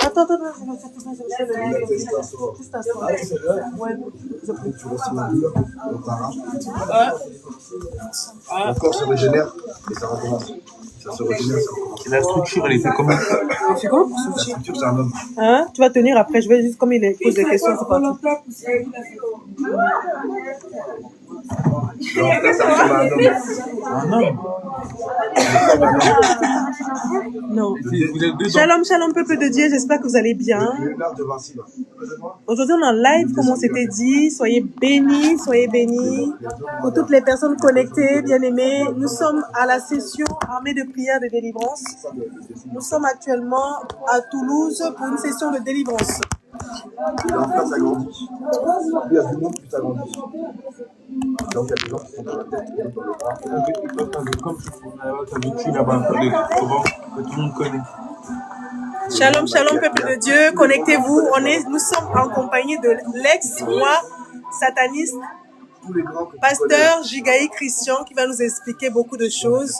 Attends, Mon corps se régénère et ça recommence. Ça se régénère, ça recommence. La structure, elle était comment? c'est quoi? La structure, c'est un homme. Hein? Tu vas tenir après, je vais juste comme il pose des questions, c'est pas tout. Alors, là, ça ressemble à un homme. Un homme? Non. Vous êtes dedans. Shalom, shalom, peuple de Dieu, j'espère que vous allez bien. Léonard de Vinci, là. Aujourd'hui, on est en live, comme on s'était dit. Soyez bénis pour toutes les personnes connectées, bien-aimées. Nous sommes à la session armée de prière de délivrance. Nous sommes actuellement à Toulouse pour une session de délivrance. Et en face, ça grandit. Plus il y a du monde, plus ça grandit. Donc, il y a des gens qui sont dans la tête, qui sont dans le bras. Comme tu as vécu là-bas un peu de souvent, que tout le monde connaît. Shalom, shalom, peuple de Dieu. Connectez-vous. Nous sommes en compagnie de l'ex-roi sataniste, Tous les grands que tu pasteur Jigaï Christian, qui va nous expliquer beaucoup de choses.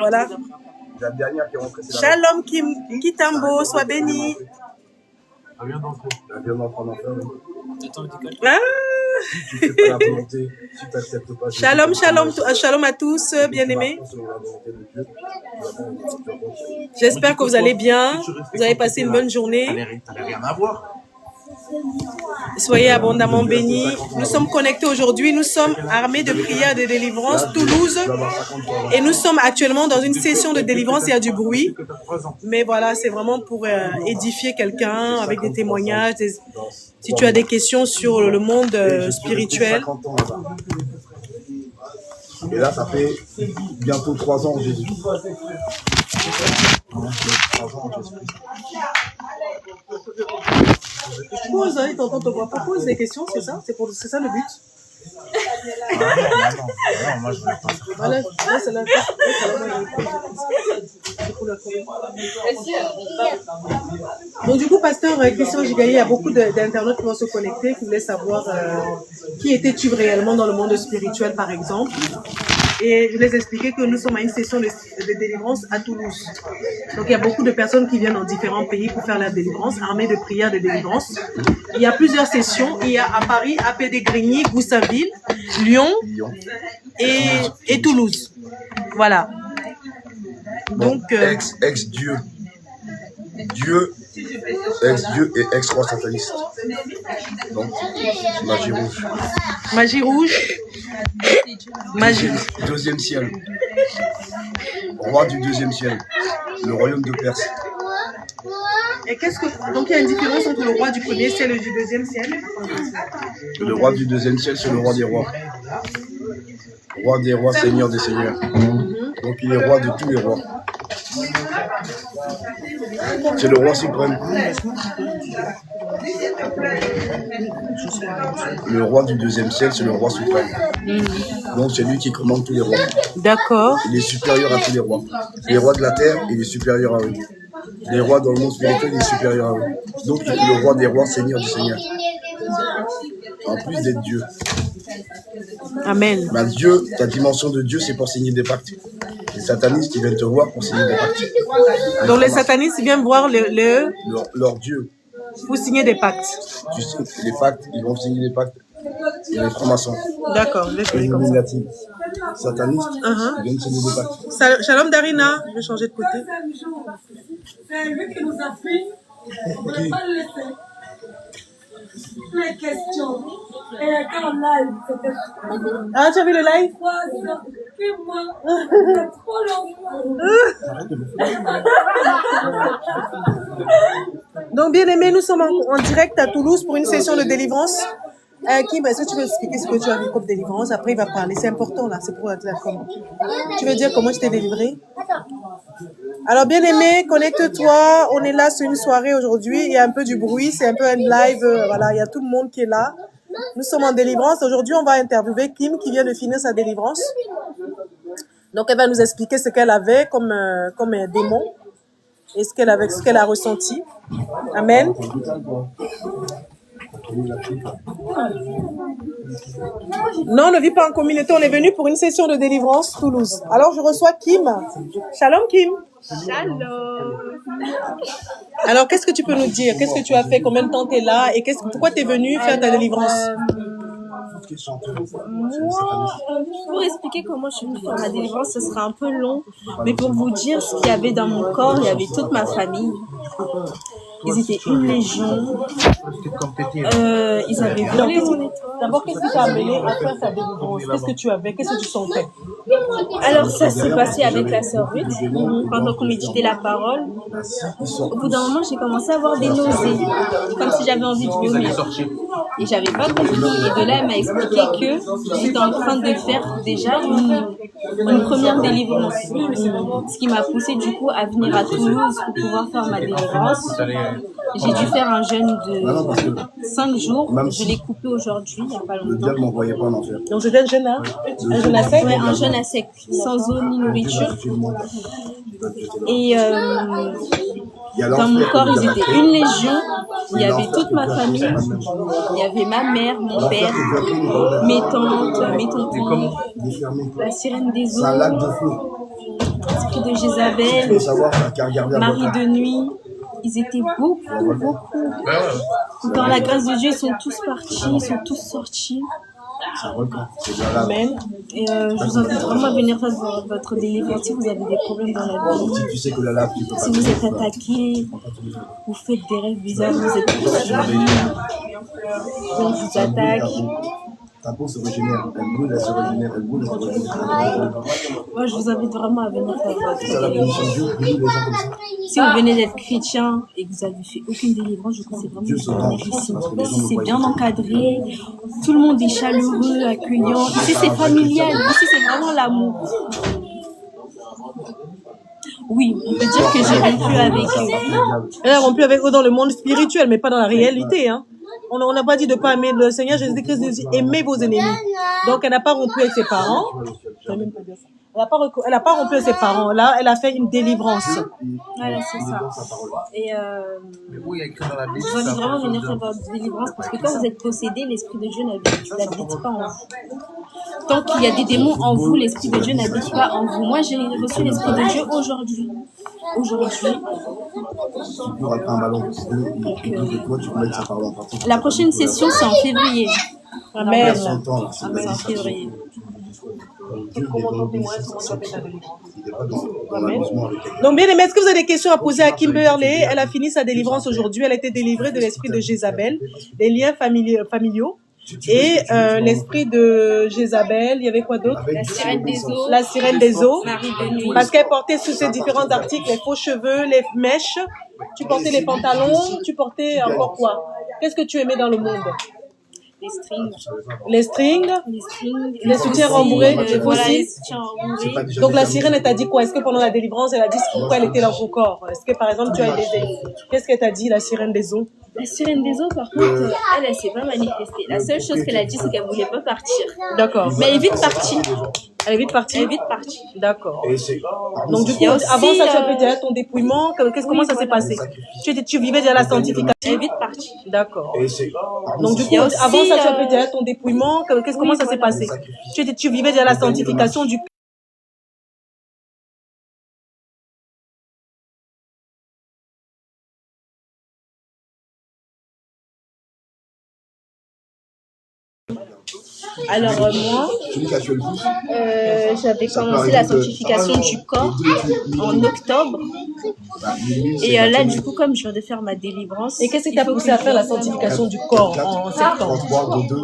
Voilà. connais. La dernière qui est rentrée, c'est la Shalom Kim Kitambo, sois béni. Elle vient d'entrer. Elle vient d'en prendre un peu. Ah. Si tu fais pas la volonté, si tu n'acceptes pas. Shalom, shalom, shalom à tous, bien-aimés. Selon la volonté de Dieu, J'espère que vous allez bien. Vous avez passé une bonne journée. T'avais rien à voir. Soyez abondamment bénis. Nous sommes connectés aujourd'hui. Nous sommes armés de prière de délivrance, Toulouse. Et nous sommes actuellement dans une session de délivrance. Il y a du bruit. Mais voilà, c'est vraiment pour édifier quelqu'un avec des témoignages. Si tu as des questions sur le monde spirituel. 50 ans là-bas. Et là, ça fait bientôt 3 ans en Jésus. 3 ans en Jésus. Pose, hein, t'entends te voir. Pose des questions, c'est ça? C'est ça le but? Non, moi je voulais pas. Voilà, là, c'est la Donc du coup, pasteur Christian Jigaï, il y a beaucoup d'internautes qui vont se connecter, qui voulaient savoir qui étais-tu réellement dans le monde spirituel, par exemple. Et je les expliquais que nous sommes à une session de délivrance à Toulouse. Donc il y a beaucoup de personnes qui viennent dans différents pays pour faire la délivrance, armée de prière de délivrance. Il y a plusieurs sessions. Il y a à Paris, à Pédé-Grigny, Goussainville, Lyon et Toulouse. Voilà. Donc Ex-Dieu. Ex-Dieu et ex-roi sataniste. Donc, magie rouge. Magie rouge. Magie. Deuxième ciel. Roi du deuxième ciel. Le royaume de Perse. Et donc il y a une différence entre le roi du premier ciel et du deuxième ciel? Le roi du deuxième ciel, c'est le roi des rois. Roi des rois, seigneur des seigneurs. Donc il est roi de tous les rois. C'est le roi suprême. Le roi du deuxième ciel, c'est le roi suprême. Donc c'est lui qui commande tous les rois. D'accord. Il est supérieur à tous les rois. Les rois de la terre, il est supérieur à eux. Les rois dans le monde spirituel, il est supérieur à eux. Donc il est le roi des rois, seigneur des seigneurs. En plus d'être Dieu. Amen. Mais Dieu, ta dimension de Dieu, c'est pour signer des pactes. Les satanistes, ils viennent te voir pour signer des pactes. Donc les satanistes viennent voir leur Dieu. Pour signer des pactes. Tu sais, les pactes, ils vont signer des pactes. Et les francs-maçons. D'accord, je vais expliquer comme ça. Satanistes, ils viennent signer des pactes. Shalom Darina, je vais changer de côté. C'est lui qui nous a pris. On ne pas le laisser. Les questions. Et quand on live, c'était. Ah, tu as vu le live? 3 heures. Et moi, c'est trop long. Donc, bien aimé, nous sommes en direct à Toulouse pour une session de délivrance. Kim, est-ce que tu veux expliquer ce que tu as vu comme délivrance? Après, il va parler. C'est important, là. C'est pour la comment. Tu veux dire comment je t'ai délivré? Alors, bien aimé, connecte-toi. On est là sur une soirée aujourd'hui. Il y a un peu du bruit. C'est un peu un live. Voilà, il y a tout le monde qui est là. Nous sommes en délivrance. Aujourd'hui, on va interviewer Kim qui vient de finir sa délivrance. Donc, elle va nous expliquer ce qu'elle avait comme un démon et ce qu'elle a ressenti. Amen. Non, on ne vit pas en communauté. On est venu pour une session de délivrance Toulouse. Alors, je reçois Kim. Shalom, Kim. Shalom. Alors, qu'est-ce que tu peux nous dire? Qu'est-ce que tu as fait? Combien de temps tu es là? Et pourquoi tu es venu faire ta délivrance? Moi, pour expliquer comment je suis venue faire ma délivrance, ce sera un peu long. Mais pour vous dire ce qu'il y avait dans mon corps, il y avait toute ma famille. Ils étaient une légion. Ils avaient volé mon état. D'abord, qu'est-ce qui t'a amené à faire ta délivrance? Qu'est-ce que tu avais? Qu'est-ce que tu sentais? Alors, ça s'est passé avec la sœur Ruth, pendant qu'on méditait la parole. Au bout d'un moment, j'ai commencé à avoir des nausées, comme si j'avais envie de vomir. Et j'avais pas compris. Et de là, elle m'a expliqué que j'étais en train de faire déjà une première délivrance. Ce qui m'a poussé du coup à venir à Toulouse pour pouvoir faire ma délivrance. J'ai dû faire un jeûne de 5 jours. Je l'ai coupé aujourd'hui, il n'y a pas Le longtemps. diable m'envoyait pas en enfer. Donc, c'était un jeûne, hein? Un jeûne à sec? Ouais, un jeûne à sec, sans eau ni nourriture. Et dans mon corps, ils étaient une légion. Il y avait toute ma famille. Il y avait ma mère, mon père, mes tantes, mes tontons, la sirène des C'est un lac eaux, de feu. l'esprit de Il faut Jézabel, savoir qu'à regarder à Marie votre de nuit. Ils étaient beaucoup. Dans la grâce de Dieu, ils sont tous partis, ils sont tous sortis. c'est un record. C'est bien là. Amen. Et je vous invite vraiment à venir faire votre délivrance si vous avez des problèmes dans la vie. Si tu sais que la lave, tu peux pas. Si vous êtes attaqué, vous faites des rêves bizarres, vous êtes poursuivis, on vous attaque. Ta peau se régénère. Elle brûle, elle se régénère. Elle brûle, elle se régénère. Moi, je vous invite vraiment à venir faire C'est ça votre la délivrance. punition de Dieu. Brûle les gens comme ça. Si vous venez d'être chrétien et que vous avez fait aucune délivrance, je vous conseille vraiment de venir ici. Ici, c'est bien encadré, tout le monde est chaleureux, accueillant. Ici, c'est familial. Ici, c'est vraiment l'amour. Oui, on peut dire que j'ai rompu avec eux. Elle a rompu avec eux dans le monde spirituel, mais pas dans la réalité, hein. On n'a pas dit de ne pas aimer le Seigneur Jésus-Christ, nous dit aimez vos ennemis. Donc, elle n'a pas rompu avec ses parents. Elle n'a pas rompu avec ses parents. Là, elle a fait une délivrance. Voilà, c'est ça. Et je vous invite vraiment à venir faire votre délivrance parce que quand vous êtes possédé, l'Esprit de Dieu n'habite pas en vous. Tant qu'il y a des démons en vous, l'Esprit de Dieu n'habite pas en vous. Moi, j'ai reçu l'Esprit de Dieu aujourd'hui. Tu peux rentrer un ballon. Et de toi, tu peux mettre sa parole en pratique. La prochaine session, c'est en février. Amen. Son temps, là, c'est C'est en février. Dieu, il est dans l'obéissance. Il n'est pas dans l'amusement avec elle. Donc, bien aimé, est-ce que vous avez des questions à poser à Kimberley? Elle a fini sa délivrance aujourd'hui. Elle a été délivrée de l'esprit de Jézabel, des liens familiaux. Et l'esprit de Jézabel, il y avait quoi d'autre? La sirène des eaux, La sirène des eaux. Marie de nuit. Parce qu'elle portait sous ces différents articles les faux cheveux, les mèches. Tu portais les pantalons. Tu portais encore quoi? Qu'est-ce que tu aimais dans le monde? Les strings. Les strings. Les strings. Les soutiens rembourrés, Voilà, aussi. les soutiens rembourrés. Donc la sirène, elle t'a dit quoi? Est-ce que pendant la délivrance, elle a dit pourquoi elle était dans ton corps? Est-ce que par exemple, tu as des... Qu'est-ce qu'elle t'a dit, la sirène des eaux? La sirène des eaux, par contre, elle s'est pas manifestée. La seule chose qu'elle a dit, c'est qu'elle voulait pas partir. D'accord. Mais elle est vite partie. Elle est vite partie? Elle est vite partie. D'accord. Et c'est. Donc du coup, Il y a aussi, avant ça, tu avais déjà ton dépouillement. Comment ça s'est passé? Tu vivais déjà la sanctification? Elle est vite partie. D'accord. Et c'est. Donc du coup, avant ça, tu avais déjà ton dépouillement. Comment ça s'est passé? Tu vivais déjà la sanctification du... Alors moi, Celui qui a tué le fils. j'avais commencé la sanctification du corps en octobre. Et là, du coup, comme je viens de faire ma délivrance... Et qu'est-ce qui t'a poussé à faire la sanctification du corps en septembre? 33, 22,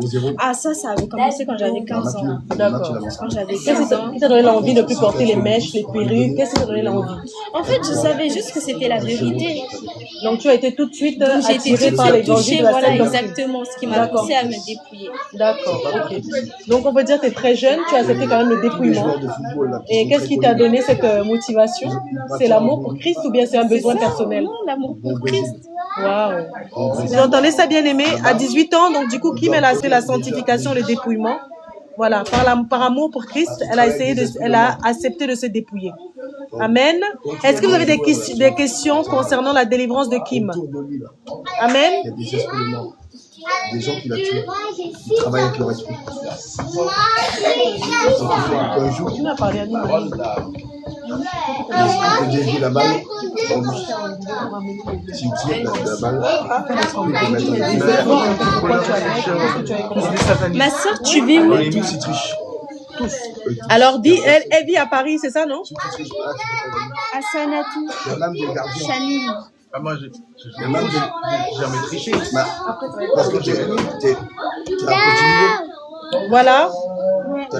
00. Ah, ça avait commencé quand j'avais 15 ans. D'accord. Quand j'avais Qu'est-ce 15 ans. qui t'a donné l'envie de ne plus porter les mèches, les perruques? Qu'est-ce qui t'a donné l'envie? En fait, je savais juste que c'était la vérité. Donc tu as été tout de suite Donc, j'ai été attirée par l'évangile touchée, de la voilà, sainte doctrine. exactement, ce qui m'a D'accord. poussée à me dépouiller. D'accord, ok. Donc on peut dire que tu es très jeune, tu as accepté quand même le dépouillement. Et qu'est-ce qui t'a donné cette motivation? C'est l'amour pour Christ ou bien c'est un besoin personnel? Non, l'amour pour Christ. Waouh. Vous entendez ça, bien aimé? À 18 ans, donc du coup, Kim, elle a fait la sanctification, le dépouillement. Voilà, par amour pour Christ, elle a accepté de se dépouiller. Amen. Est-ce que vous avez des questions concernant la délivrance de Kim? Amen. des gens qu'il a tués. Il travaille avec leur esprit. Un jour, Tu m'as parlé à nous. l'esprit peut diriger la balle en lui. Si tu tires la balle, l'esprit peut mettre en lui. Ma soeur, tu vis où? Et tous, ils trichent. Alors, dis, elle vit à Paris, c'est ça, non? À Sanatou. Il y a même des gardiens. Chanil. Ah, moi, j'ai jamais triché. Parce que t'es un petit niveau. Voilà.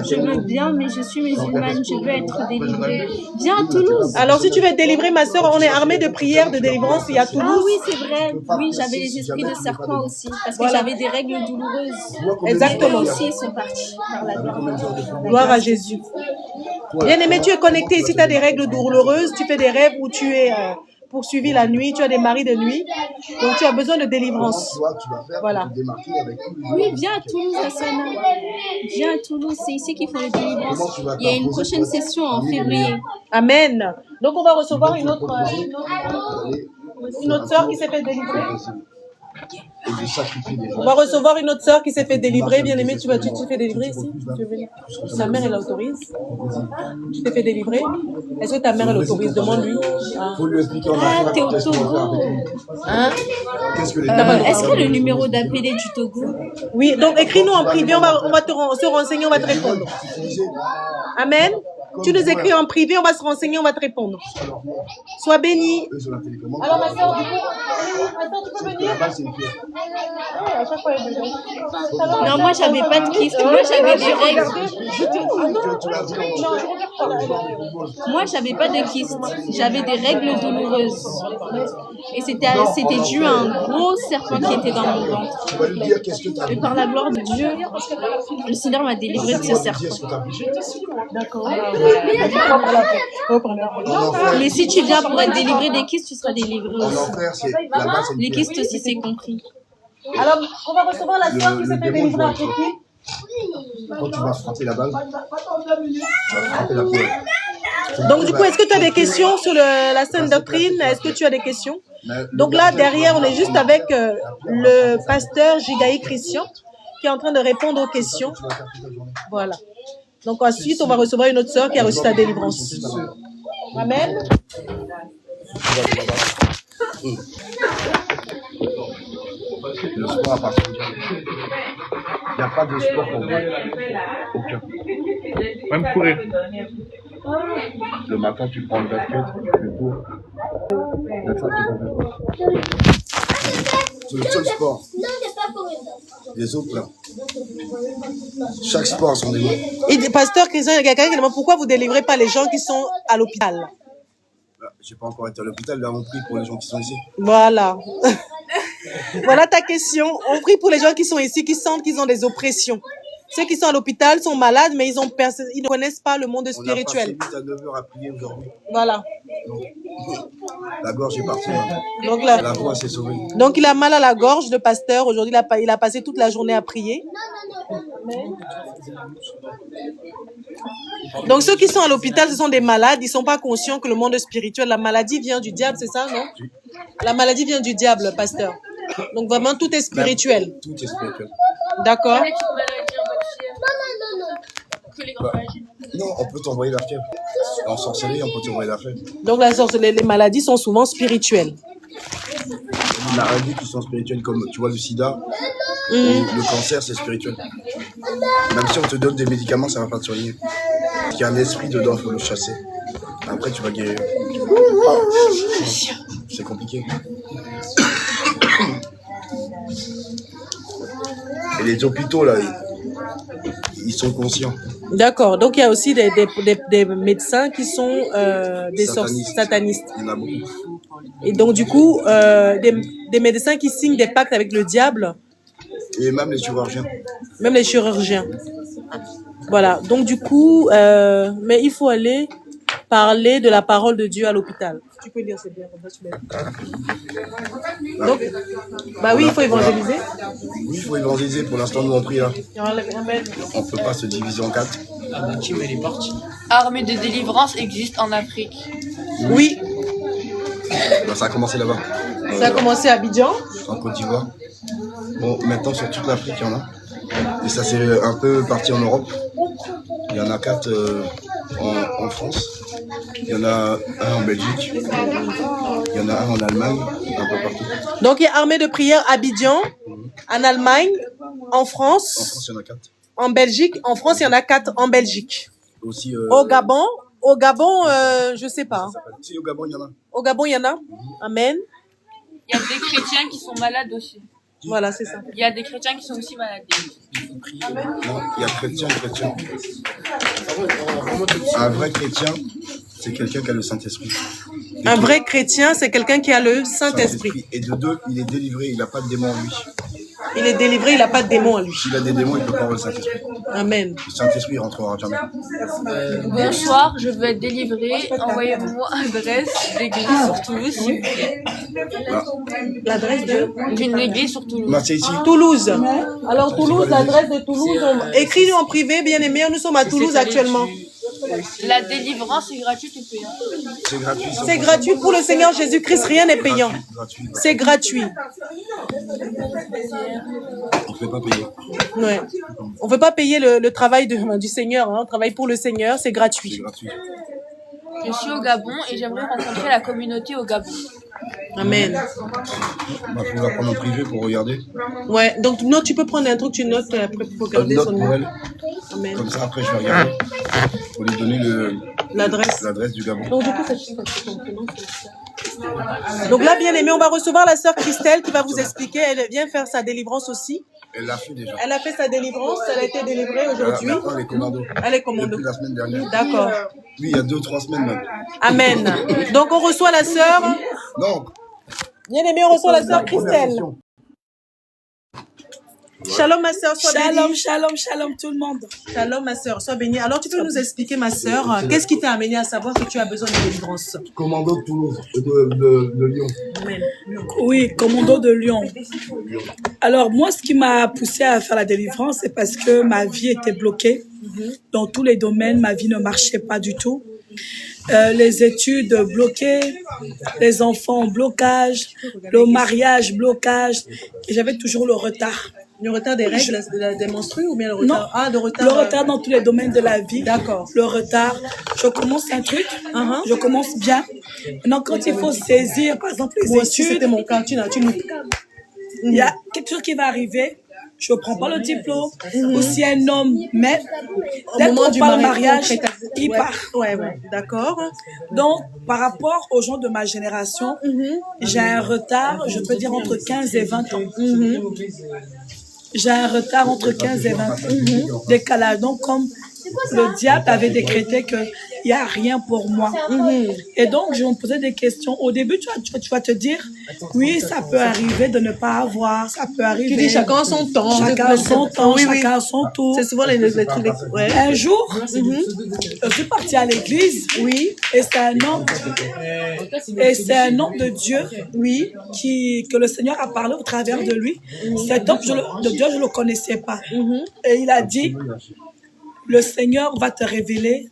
Je veux bien, mais je suis musulmane, je veux être délivrée. Viens à Toulouse. Alors, si tu veux être délivrée, ma soeur, on est armé de prières, de délivrance, il y a Ah Toulouse. oui, c'est vrai. Oui, j'avais les esprits de serpent aussi. Parce que j'avais des règles douloureuses. Exactement. Eux aussi, ils sont partis par la vie. Gloire à Jésus. Bien aimé, tu es connecté. Si tu as des règles douloureuses, tu fais des rêves où tu es poursuivi la nuit, tu as des maris de nuit, donc tu as besoin de délivrance. Toi, tu vas faire Voilà. pour te démarquer avec tous les Oui, viens à Toulouse, Asana. Viens à Toulouse, c'est ici qu'ils font les délivrances. Il y a une prochaine session en février. Amen. Donc on va recevoir une autre sœur qui s'est fait délivrer. et de sacrifier des On gens. va recevoir une autre sœur qui s'est fait délivrer. Bien aimé, tu t'es fait délivrer ici? Tu veux venir? Sa mère, elle l'autorise. Tu t'es fait délivrer? Est-ce que ta mère, elle l'autorise? Demande-lui. Ah. Faut lui expliquer en Ah, affaire t'es au qu'est-ce qu'on va faire Togo. avec lui. Hein? Qu'est-ce que les Est-ce que le numéro d'appelé du Togo? Oui, donc écris-nous en privé, on va se renseigner, on va te répondre. Amen. Tu nous écris en privé, on va se renseigner, on va te répondre. Sois béni. Eux, sur la télécommande. Alors ma soeur, du coup, tu peux venir? La balle, c'est une pierre. À chaque fois, elle est dedans. Non, moi, j'avais pas de kyste. Moi, j'avais des règles. Moi, j'avais pas de kyste. J'avais des règles douloureuses. Et c'était dû à un gros serpent qui était dans mon ventre. Tu vas lui dire qu'est-ce que tu as Et par la gloire de Dieu, le Seigneur m'a délivré de ce serpent. D'accord. Mais si tu viens pour être délivré des kystes, tu seras délivré En aussi. enfer, c'est la base, c'est une Les pierre. kystes aussi, c'est compris. Alors, on va recevoir la soeur qui Le s'est fait démon, délivrer il après va qui? Quand tu vas frapper la balle, tu vas frapper la pierre. Donc, du coup, est-ce que tu as des questions sur la Sainte Doctrine? Est-ce que tu as des questions? Donc là, derrière, on est juste avec le pasteur Jigaï Christian qui est en train de répondre aux questions. Voilà. Donc ensuite, on va recevoir une autre sœur qui a reçu sa délivrance. Amen. Le sport appartient à Dieu. Il n'y a pas de sport pour moi. Aucun. Même courir. Le matin, tu prends le basket, tu fais cours. La fois, tu vas faire. C'est le seul sport. Les autres, là. Chaque sport a son démon. Et pasteur Christian, il y a quelqu'un qui demande pourquoi vous ne délivrez pas les gens qui sont à l'hôpital. Je n'ai pas encore été à l'hôpital, là, on prie pour les gens qui sont ici. Voilà. Voilà ta question. On prie pour les gens qui sont ici, qui sentent qu'ils ont des oppressions. Ceux qui sont à l'hôpital sont malades, mais ils ne connaissent pas le monde spirituel. On a passé 8 à 9 heures à prier aujourd'hui. Voilà. La gorge est partie. Hein. Donc, La voix s'est sauvée. donc il a mal à la gorge, le pasteur. Aujourd'hui, il a passé toute la journée à prier. Donc ceux qui sont à l'hôpital, ce sont des malades. Ils ne sont pas conscients que le monde spirituel, la maladie vient du diable, c'est ça, non? La maladie vient du diable, pasteur. Donc vraiment, tout est spirituel. Tout est spirituel. D'accord? Non, on peut t'envoyer la fièvre. En sorcellerie, on peut t'envoyer la fièvre. Donc les maladies sont souvent spirituelles. Il y a rien qui sont spirituels, comme tu vois le sida, le cancer, c'est spirituel. Même si on te donne des médicaments, ça ne va pas te soigner. Il y a un esprit dedans, il faut le chasser. Après, tu vas guérir. C'est compliqué. Et les hôpitaux, là, ils sont conscients. D'accord. Donc il y a aussi des médecins qui sont des satanistes. Il y en a beaucoup. Et donc du coup, des médecins qui signent des pactes avec le diable. Et même les chirurgiens. Même les chirurgiens. Voilà. Donc du coup, mais il faut aller parler de la parole de Dieu à l'hôpital. Tu peux lire, c'est bien. Donc, bah oui, il faut évangéliser. Oui, il faut évangéliser. Pour l'instant, nous on prie là. Amen. On ne peut pas se diviser en 4. Armée de délivrance existe en Afrique. Oui, Ben, ça a commencé là-bas, ça a commencé à Abidjan. en Côte d'Ivoire. Bon, maintenant sur toute l'Afrique, il y en a. Et ça s'est un peu parti en Europe. Il y en a 4 en France. Il y en a un en Belgique. Il y en a un en Allemagne, un peu partout. Donc, il y a Armée de prière à Abidjan, en Allemagne, en En France, France, il y en a 4. en Belgique. En France, il y en a 4 en Belgique. Aussi, Au Gabon, je sais pas. Si, au Gabon, il y en a. Au Gabon, il y en a. Amen. Il y a des chrétiens qui sont malades aussi. Voilà, c'est ça. Il y a des chrétiens qui sont aussi malades. Non, il y a chrétien. Un vrai chrétien, c'est quelqu'un qui a le Saint-Esprit. Un vrai chrétien, c'est quelqu'un qui a le Saint-Esprit. Et de deux, il est délivré, il n'a pas de démon en lui. Il est délivré, il n'a pas de démon en lui. S'il a des démons, il ne peut pas avoir le Saint-Esprit. Amen. Le Saint-Esprit ne rentrera jamais. Bonsoir, je veux être délivré. Envoyez-moi adresse d'église sur Toulouse, s'il vous plaît. Là. L'adresse D'une église sur Toulouse. Là, c'est ici. Toulouse. Alors Toulouse, l'adresse de Toulouse, écris-nous en privé, bien aimé. Nous sommes à Toulouse actuellement. La délivrance est gratuite ou payante? C'est gratuit. C'est gratuit pour le Seigneur Jésus-Christ, rien n'est payant. Gratuit. C'est gratuit. On ne fait pas payer. Ouais. On ne veut pas payer le travail du Seigneur. Hein. On travaille pour le Seigneur, c'est C'est gratuit. gratuit. Je suis au Gabon et j'aimerais rencontrer la communauté au Gabon. Amen. Il faut la prendre en privé pour regarder. Ouais, donc non, tu peux prendre un truc, tu notes après pour Une garder note son pour nom. elle. Amen. Comme ça, après, je vais regarder. Pour lui donner L'adresse. du Gabon. Donc du coup, c'est ton prénom, c'est ça. Donc là, bien aimé, on va recevoir la sœur Christelle qui va vous expliquer. Elle vient faire sa délivrance aussi. Elle l'a fait déjà. Elle a fait sa délivrance, elle a été délivrée aujourd'hui. Maintenant, elle est commando. Elle est commando. Depuis la semaine dernière. D'accord. Oui, il y a 2-3 semaines même. Amen. Donc on reçoit la sœur. Non. Bien aimé, on reçoit la sœur Christelle. Shalom ma sœur, sois bénie. Shalom tout le monde. Shalom ma sœur, sois bénie. Alors tu peux nous expliquer ma sœur, qu'est-ce qui t'a amené à savoir que tu as besoin de délivrance? Commando de Toulouse, de Lyon. Amen. Oui, commando de Lyon. Alors moi, ce qui m'a poussé à faire la délivrance, c'est parce que ma vie était bloquée. Dans tous les domaines, ma vie ne marchait pas du tout. Les études bloquées, les enfants blocage, le mariage blocage, et j'avais toujours le retard. Le retard des règles, des menstrues ou bien le Non, retard? Ah, de retard. le retard dans tous les domaines de la vie. D'accord. Le retard. Je commence un truc, je commence bien. Maintenant, quand il faut saisir, par exemple, les Moi aussi, études, c'était mon cas. Tu il y a quelque chose qui va arriver. Je ne prends pas le diplôme. Ou si un homme met, au dès moment qu'on du parle mariage, il ouais. part. Ouais, d'accord. Donc, par rapport aux gens de ma génération, j'ai un retard, je peux dire, entre 15 et 20 ans. J'ai un retard entre 15 et 20 ans. Décalage. Donc, comme le diable avait décrété qu'il n'y a rien pour moi. Et donc, je me posais des questions. Au début, tu vas te dire, oui, ça peut arriver de ne pas avoir, ça peut arriver. Tu dis chacun son temps. Chacun son temps, Oui, chacun son tour. C'est souvent les trucs. Ouais. Un jour, je suis partie à l'église, Oui. et c'est un homme de Dieu, Oui. que le Seigneur a parlé au travers de lui. Cet homme de Dieu, je ne le connaissais pas. Et il a dit, le Seigneur va te révéler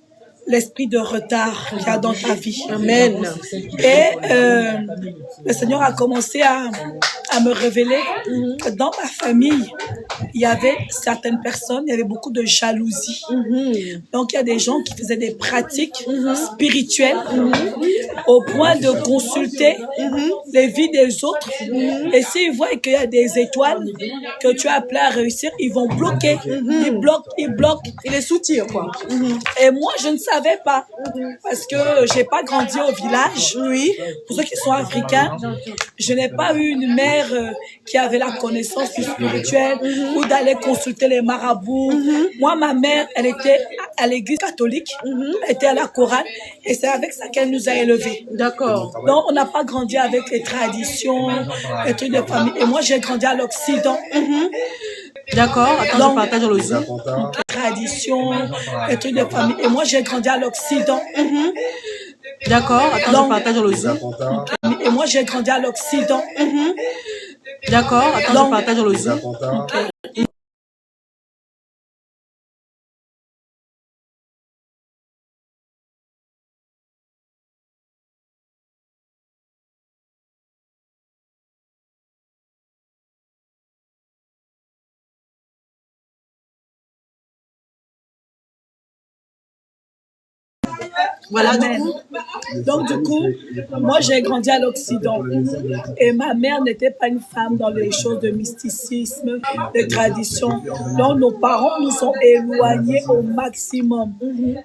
l'esprit de retard qu'il y a dans ta vie. Amen. Et le Seigneur a commencé à me révéler que dans ma famille, il y avait certaines personnes, il y avait beaucoup de jalousie. Donc, il y a des gens qui faisaient des pratiques spirituelles au point de consulter les vies des autres. Et s'ils voient qu'il y a des étoiles que tu as appelées à réussir, ils vont bloquer. Ils bloquent. Il est soutient, quoi. Et moi, je ne savais pas. Parce que j'ai pas grandi au village. Oui. Pour ceux qui sont africains, je n'ai pas eu une mère qui avait la connaissance du spirituel ou d'aller consulter les marabouts. Moi, ma mère, elle était à l'église catholique, elle était à la chorale, et c'est avec ça qu'elle nous a élevés. D'accord. Donc, on n'a pas grandi avec les traditions, les trucs de famille. Et moi, j'ai grandi à l'Occident. D'accord. Attends, Donc, je partage dans le Zoom. Traditions, les trucs de famille. Et moi, j'ai grandi à l'Occident. D'accord. Attends, Donc, je partage dans le Zoom. Et moi, j'ai grandi à l'Occident. D'accord. Attends, Donc, je partage dans le Zoom. Voilà, Amen. Donc, du coup, moi, j'ai grandi à l'Occident. Et ma mère n'était pas une femme dans les choses de mysticisme, de tradition. Donc, nos parents nous ont éloignés au maximum.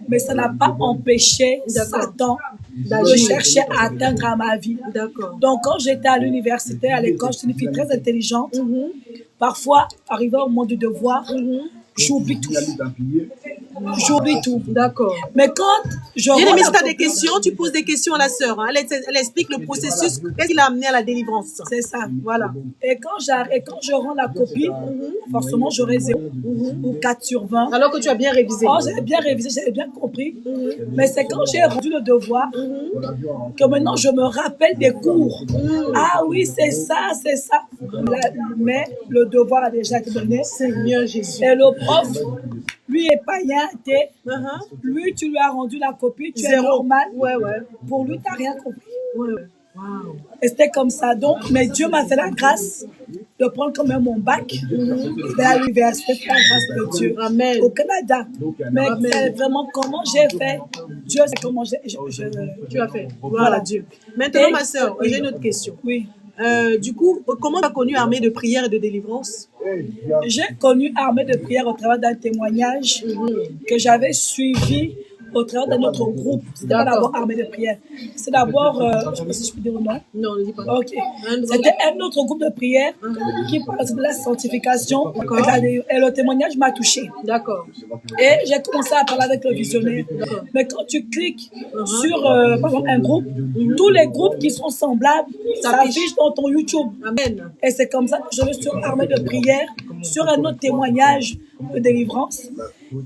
Mais ça n'a pas empêché Satan de chercher à atteindre à ma vie. D'accord. Donc, quand j'étais à l'université, à l'école, je suis une fille très intelligente. Parfois, arrivé au moment du devoir, j'oublie tout. J'oublie tout. D'accord. Mais quand je Bien rends aimé, la si tu as des copie- questions, tu poses des questions à la sœur. Hein. Elle explique le processus, qu'est-ce qui l'a amené à la délivrance. C'est ça. Voilà. Et quand je rends la copie, forcément, j'aurai 0 ou 4 sur 20. Alors que tu as bien révisé. Oh, j'avais bien révisé, j'avais bien compris. Mais c'est quand j'ai rendu le devoir que maintenant je me rappelle des cours. Ah oui, c'est ça, c'est ça. Mais le devoir a déjà été donné. Seigneur Jésus. Et le prof, lui est païen, athée. Uh-huh. Lui, tu lui as rendu la copie, tu es Zéro. normal. Ouais, ouais. Pour lui, tu n'as rien compris. Ouais, ouais. Wow. Et c'était comme ça. Donc, mais Dieu m'a fait la grâce de prendre quand même mon bac et à l'université, c'est la grâce de Dieu. Amen. Au Canada. Mais Amen. c'est vraiment comment j'ai fait. Dieu, c'est comment Tu as fait. Gloire à Dieu. Maintenant, Et- ma sœur, j'ai une autre question. Oui. Du coup, comment tu as connu Armée de prière et de délivrance? J'ai connu Armée de prière au travers d'un témoignage que j'avais suivi au travers de notre groupe. C'était pas d'abord Armée de prière. C'est d'abord, je ne sais pas si je peux dire ou non. Non, ne dis pas. Ok. C'était un autre groupe de prière qui parlait de la sanctification. Et le témoignage m'a touché. D'accord. Et j'ai commencé à parler avec le visionnaire. Mais quand tu cliques sur par exemple, un groupe, tous les groupes qui sont semblables s'affichent dans ton YouTube. Amen. Et c'est comme ça que je suis sur Armée de prière, sur un autre témoignage de délivrance.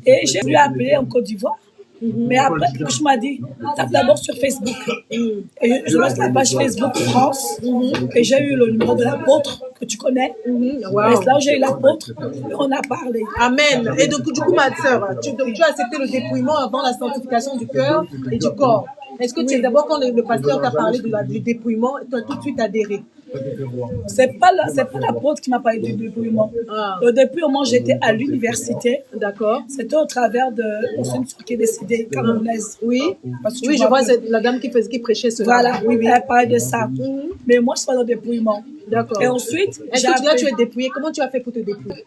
Et j'ai voulu appeler en Côte d'Ivoire. Mais après, je m'a dit, tape d'abord sur Facebook. Et je lance la page Facebook France. Et j'ai eu le numéro de l'apôtre que tu connais. Et Wow. c'est là où j'ai eu l'apôtre. Et on a parlé. Amen. Et donc, du coup, ma sœur, tu as accepté le dépouillement avant la sanctification du cœur et du corps. Est-ce que tu es d'abord, quand le pasteur t'a parlé du dépouillement, tu as tout de suite adhéré? C'est pas l'apôtre qui m'a parlé du dépouillement. Ah. Au dépouillement, j'étais à l'université. D'accord. C'était au travers de une soeur qui est décédée, camerounaise. Oui. Parce que Oui, tu je vois que- la dame qui prêchait cela. Voilà, Oui, oui. elle parlait de ça. Mais moi, je suis pas dans le dépouillement. D'accord. Et ensuite, Est-ce que là, tu es dépouillée? Comment tu as fait pour te dépouiller?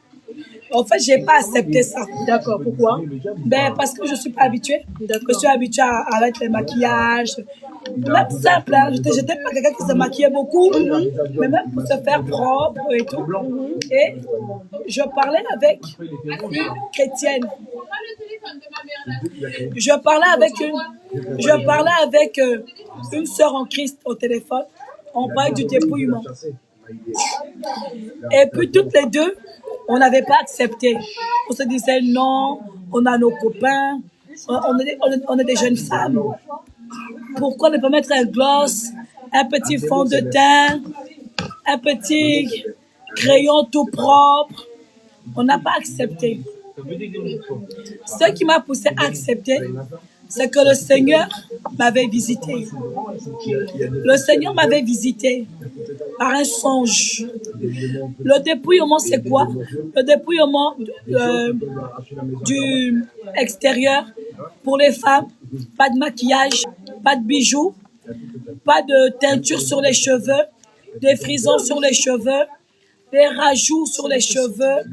en fait, j'ai pas accepté ça. D'accord. Pourquoi? Ben, parce que je suis pas habituée. D'accord. Je suis habituée à mettre les maquillages. Même simple, hein. J'étais pas quelqu'un qui se maquillait beaucoup, mais même pour se faire propre et tout. Et je parlais avec une chrétienne. Je parlais avec une sœur en Christ au téléphone. On parlait du dépouillement. Et puis toutes les deux, on n'avait pas accepté. On se disait non, on a nos copains, on est des jeunes femmes. Pourquoi ne pas mettre un gloss, un petit fond de teint, un petit crayon tout propre? On n'a pas accepté. Ce qui m'a poussé à accepter, c'est que le Seigneur m'avait visité. Le Seigneur m'avait visité par un songe. Le dépouillement, c'est quoi? Le dépouillement du extérieur pour les femmes, pas de maquillage, pas de bijoux, pas de teinture sur les cheveux, des frisons sur les cheveux, des rajouts sur les cheveux,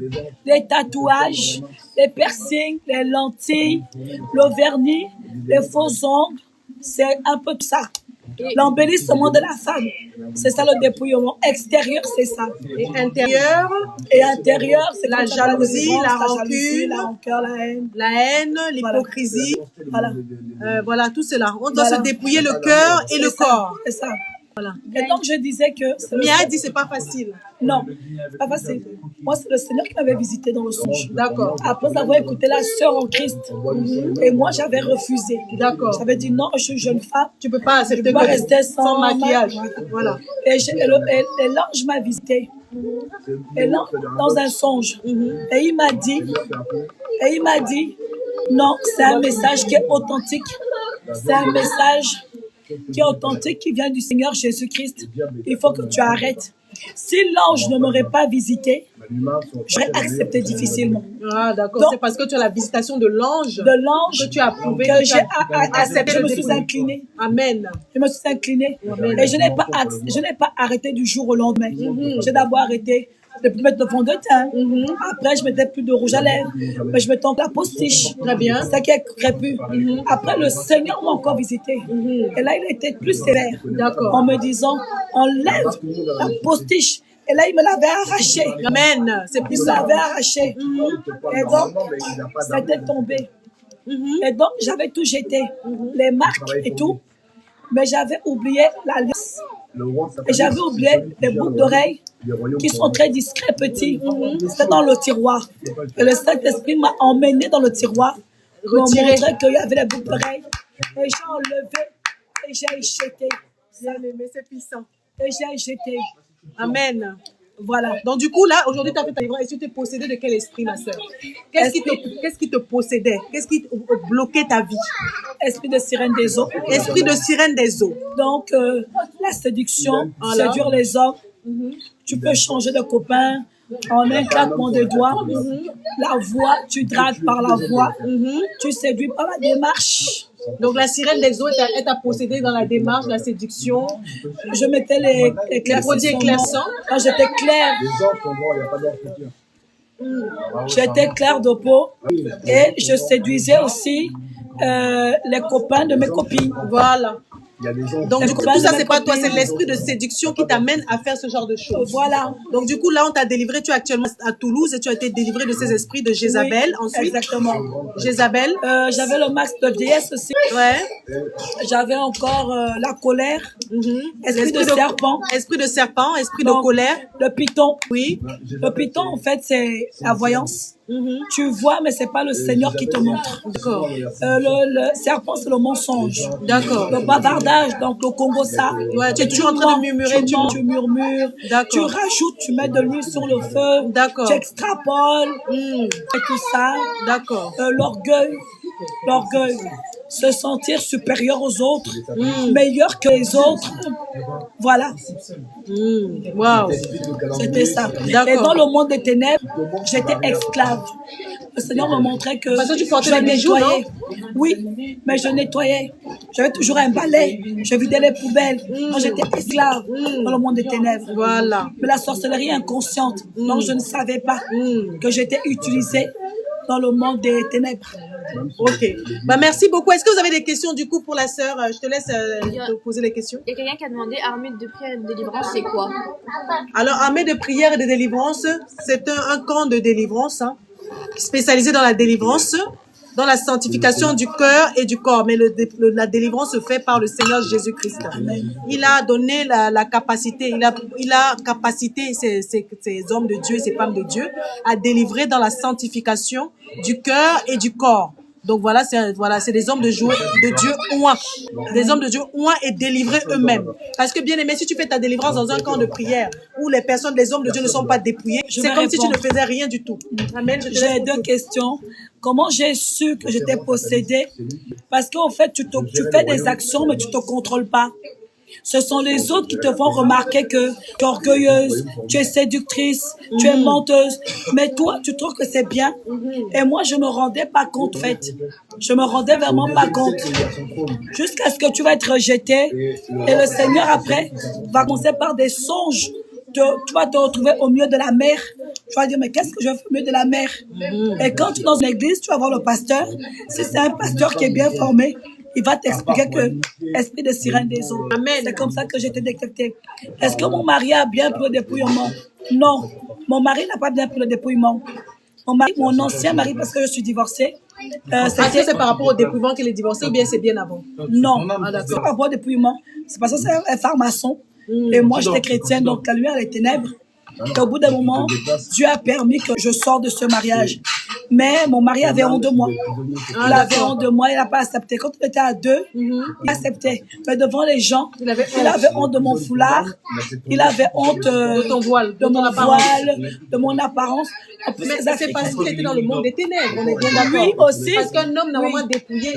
des tatouages, les piercings, les lentilles, le vernis, les faux ongles. C'est un peu ça. L'embellissement de la femme, c'est ça le dépouillement. Extérieur, c'est ça. Et intérieur, Et intérieur, c'est La quand on parle jalousie, de la jalousie, rancune. la rancœur, la haine. la haine, l'hypocrisie, Voilà. voilà, tout cela. On doit Voilà. se dépouiller le cœur et le C'est ça, corps. C'est ça. Voilà. Et donc, je disais que c'est le Mais elle dit c'est pas facile. Non, c'est pas facile. Moi, c'est le Seigneur qui m'avait visité dans le songe. D'accord. Après avoir écouté la sœur en Christ. Et moi, j'avais refusé. D'accord. J'avais dit non, je suis une jeune femme. Tu peux pas accepter Je peux pas rester sans maquillage. Voilà. Et l'ange m'a visité. Et l'ange, dans un songe. Et il m'a dit, non, c'est un message qui est authentique. C'est un message qui est authentique, qui vient du Seigneur Jésus-Christ. Il faut que tu arrêtes. Si l'ange ne m'aurait pas visité, j'aurais accepté difficilement. Ah, d'accord. Donc, C'est parce que tu as la visitation de l'ange que tu as approuvé, que que tu j'ai as accepté je le me suis dépouillement. inclinée. Amen. Je me suis inclinée. Amen. Et je n'ai pas arrêté du jour au lendemain. J'ai d'abord arrêté de plus mettre de fond de teint. Après, je mettais plus de rouge à lèvres. Mais je mettais encore la postiche. Très bien. C'est ça qui est crépus. Après, le Seigneur m'a encore visité. Et là, il était plus sévère. D'accord. En me disant, enlève la postiche. Et là, il me l'avait arraché. Amen. C'est Il plus me ça. l'avait arraché. Et donc, c'était tombé. Et donc, j'avais tout jeté. Les marques et tout. Mais j'avais oublié la liste. Et j'avais oublié les boucles d'oreilles qui sont très discrets, petits. C'était dans le tiroir. Et le Saint-Esprit m'a emmené dans le tiroir. Il m'a montré qu'il y avait les boucles d'oreilles. Et j'ai enlevé et j'ai jeté. Bien-aimé, c'est puissant. Et j'ai jeté. Amen. Voilà. Donc du coup, là, aujourd'hui, tu as fait ta délivrance. Est-ce que tu es possédée de quel esprit, ma sœur? Qu'est-ce qui te possédait? Qu'est-ce qui bloquait ta vie? Esprit de sirène des eaux. Esprit de sirène des eaux. Donc, la séduction, séduire les hommes. Tu peux changer de copain en un claquement de doigts. La voix, tu dragues par la voix. Tu séduis par la démarche. Donc la sirène des eaux, elle t'a possédé dans la démarche, la séduction. Je mettais les produits éclaircissants. Quand j'étais claire, j'étais claire de peau et je séduisais aussi les copains de mes copines. Voilà. Donc du coup, tout ça, c'est pas toi, c'est copines. l'esprit de séduction qui t'amène à faire ce genre de choses. Voilà. Donc du coup, là, on t'a délivré, tu es actuellement à Toulouse et tu as été délivré de ces esprits de Jézabel. Oui, Ensuite, exactement. Jézabel. J'avais le max de vieillesse aussi. Ouais. J'avais encore la colère, esprit de serpent, Esprit de serpent, esprit de Donc, colère. le python. Oui. Le python, en fait, c'est la voyance. Tu vois, mais c'est pas le Seigneur qui te montre. D'accord. Le serpent, c'est le mensonge. D'accord. Le bavardage, donc le Congo, ça. Ouais, tu es toujours en train de murmurer, tu mens, tu murmures. D'accord. Tu rajoutes, tu mets de l'huile sur le feu. D'accord. Tu extrapoles. Et tout ça. D'accord. L'orgueil. Se sentir supérieur aux autres. Meilleur que les autres. Voilà. Waouh. C'était ça. D'accord. Et dans le monde des ténèbres, j'étais esclave. Le Seigneur me montrait que Parce que tu portais je les bijoux, nettoyais. Oui, mais je nettoyais. J'avais toujours un balai. Je vidais les poubelles. Moi, j'étais esclave dans le monde des ténèbres. Voilà. Mais la sorcellerie inconsciente. Donc, je ne savais pas que j'étais utilisée dans le monde des ténèbres. Ok. Bah, merci beaucoup. Est-ce que vous avez des questions du coup pour la sœur? Je te laisse te poser les questions. Il y a quelqu'un qui a demandé armée de prière et de délivrance, c'est quoi? Alors, armée de prière et de délivrance, c'est un camp de délivrance spécialisé dans la délivrance, dans la sanctification du cœur et du corps. Mais la délivrance se fait par le Seigneur Jésus-Christ. Il a donné la capacité, il a capacité ces hommes de Dieu, ces femmes de Dieu, à délivrer dans la sanctification du cœur et du corps. Donc voilà, c'est des hommes de Dieu oints. Des hommes de Dieu oints et délivrés eux-mêmes. Parce que bien aimé, si tu fais ta délivrance dans un camp de prière où les hommes de Dieu ne sont pas dépouillés, c'est comme si tu ne faisais rien du tout. Amen. J'ai deux questions. Comment j'ai su que j'étais possédée? Parce qu'en fait, tu fais des actions, mais tu te contrôles pas. Ce sont les autres qui te font remarquer que tu es orgueilleuse, tu es séductrice, tu es menteuse. Mais toi, tu trouves que c'est bien. Et moi, je me rendais pas compte, en fait. Je me rendais vraiment pas compte. Jusqu'à ce que tu vas être rejeté. Et le Seigneur, après, va commencer par des songes. Tu vas te retrouver au milieu de la mer. Tu vas dire, mais qu'est-ce que je fais au milieu de la mer? Et quand tu es dans une église, tu vas voir le pasteur. Si c'est un pasteur qui est bien formé, il va t'expliquer que esprit de sirène des eaux. Amen. C'est comme ça que j'ai été détectée. Est-ce que mon mari a bien pris le dépouillement? Non. Mon mari n'a pas bien pris le dépouillement. Mon ancien mari, parce que je suis divorcée. Est-ce que c'est par rapport au dépouillement qu'il est divorcé ou bien c'est bien avant? Non. C'est par rapport au dépouillement. C'est parce que c'est un pharmacien. Et moi, j'étais chrétienne, donc la lumière, les ténèbres. Et au bout d'un moment, Dieu a permis que je sorte de ce mariage. Mais mon mari avait honte de moi. Il avait honte de moi, il n'a pas accepté. Quand on était à deux, il acceptait. Mais devant les gens, il avait honte de mon foulard, il avait honte de ton voile, de mon voile, de mon apparence. En plus, mais c'est parce qu'il était dans le monde des ténèbres, on est bien d'accord. Oui, aussi. Parce qu'un homme normalement dépouillé,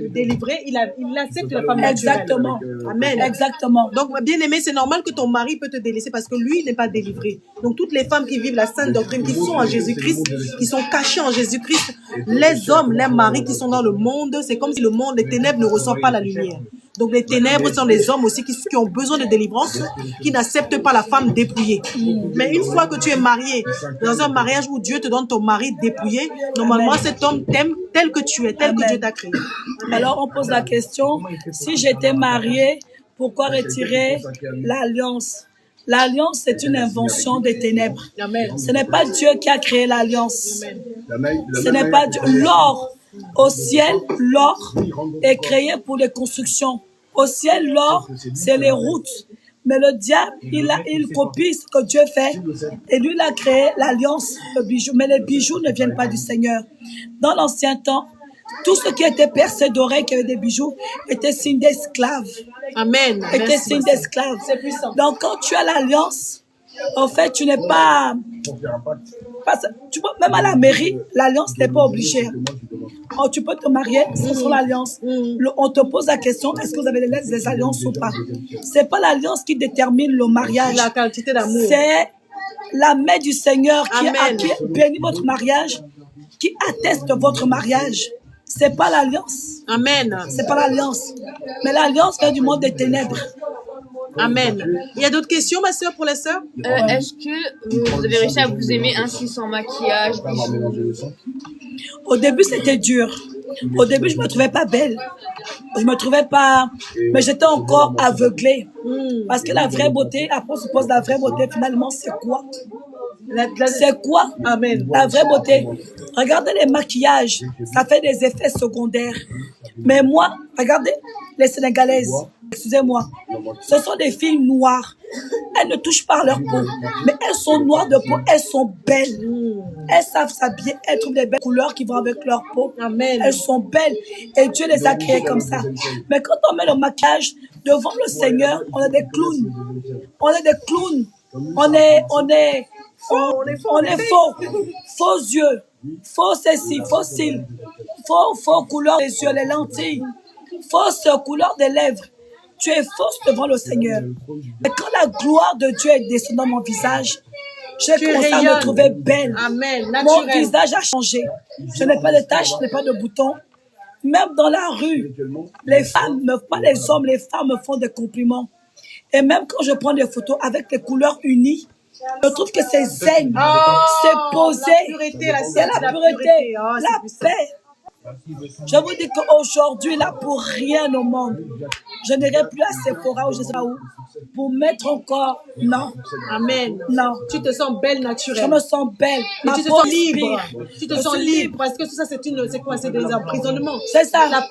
délivré, il accepte la femme naturelle. Exactement. Amen. Exactement. Donc, bien aimé, c'est normal que ton mari peut te délaisser parce que lui, il n'est pas délivré. Donc, toutes les femmes qui vivent la sainte doctrine, qui sont en Jésus-Christ, qui sont cachées en Jésus-Christ, les hommes, les maris qui sont dans le monde, c'est comme si le monde, les ténèbres ne reçoivent pas la lumière. Donc, les ténèbres sont les hommes aussi qui ont besoin de délivrance, qui n'acceptent pas la femme dépouillée. Mais une fois que tu es marié, dans un mariage où Dieu te donne ton mari dépouillé, normalement, cet homme t'aime tel que tu es, tel que Dieu t'a créé. Alors, on pose la question, si j'étais mariée, pourquoi retirer l'alliance? L'alliance, c'est une invention des ténèbres. Amen. Ce n'est pas Dieu qui a créé l'alliance. Ce n'est pas Dieu. L'or, au ciel, l'or est créé pour les constructions. Au ciel, l'or, c'est les routes. Mais le diable, il copie ce que Dieu fait. Et lui, il a créé l'alliance, le bijou. Mais les bijoux ne viennent pas du Seigneur. Dans l'ancien temps, tout ce qui était percé d'oreilles, qui avait des bijoux, était signe d'esclaves. Amen. Était signe d'esclaves. C'est puissant. Donc, quand tu as l'alliance, en fait, tu n'es pas... Tu vois, même à la mairie, l'alliance n'est pas obligée. Oh, tu peux te marier sans l'alliance. On te pose la question, est-ce que vous avez des alliances ou pas? C'est pas l'alliance qui détermine le mariage. La quantité d'amour. C'est la main du Seigneur qui bénit votre mariage, qui atteste votre mariage. C'est pas l'alliance. Amen. C'est pas l'alliance. Mais l'alliance vient du monde des ténèbres. Amen. Il y a d'autres questions, ma soeur, pour les sœurs? Est-ce que vous avez réussi à vous aimer ainsi sans maquillage, bijoux? Au début, c'était dur. Au début, je me trouvais pas belle. Je me trouvais pas... Mais j'étais encore aveuglée. Parce que la vraie beauté, après on se pose la vraie beauté, finalement, c'est quoi? C'est quoi? Amen. La vraie beauté. Regardez les maquillages, ça fait des effets secondaires. Mais moi, regardez les Sénégalaises, excusez-moi, ce sont des filles noires. Elles ne touchent pas leur peau, mais elles sont noires de peau, elles sont belles. Elles savent s'habiller, elles trouvent des belles couleurs qui vont avec leur peau. Amen. Elles sont belles et Dieu les a créées comme ça. Mais quand on met le maquillage devant le Seigneur, on est des clowns. On est des clowns. On est faux. Faux yeux. Faux ceci, faux cils, faux couleur des yeux, les lentilles, fausse couleur des lèvres. Tu es fausse devant le Seigneur. Et quand la gloire de Dieu est descendue dans mon visage, j'ai commencé à me trouver belle. Amen. Mon visage a changé. Je n'ai pas de taches, je n'ai pas de boutons. Même dans la rue, les femmes, pas les hommes, les femmes me font des compliments. Et même quand je prends des photos avec les couleurs unies, je trouve que c'est zen, c'est posé, c'est la pureté, la paix. Je vous dis qu'aujourd'hui, là, pour rien au monde, je n'irai plus à Sephora ou je ne sais pas où, pour mettre encore, non. Amen. Non. Tu te sens belle naturelle. Je me sens belle. Et tu te sens libre. Tu te sens libre. Parce que tout ça, c'est quoi? C'est des emprisonnements. C'est ça. La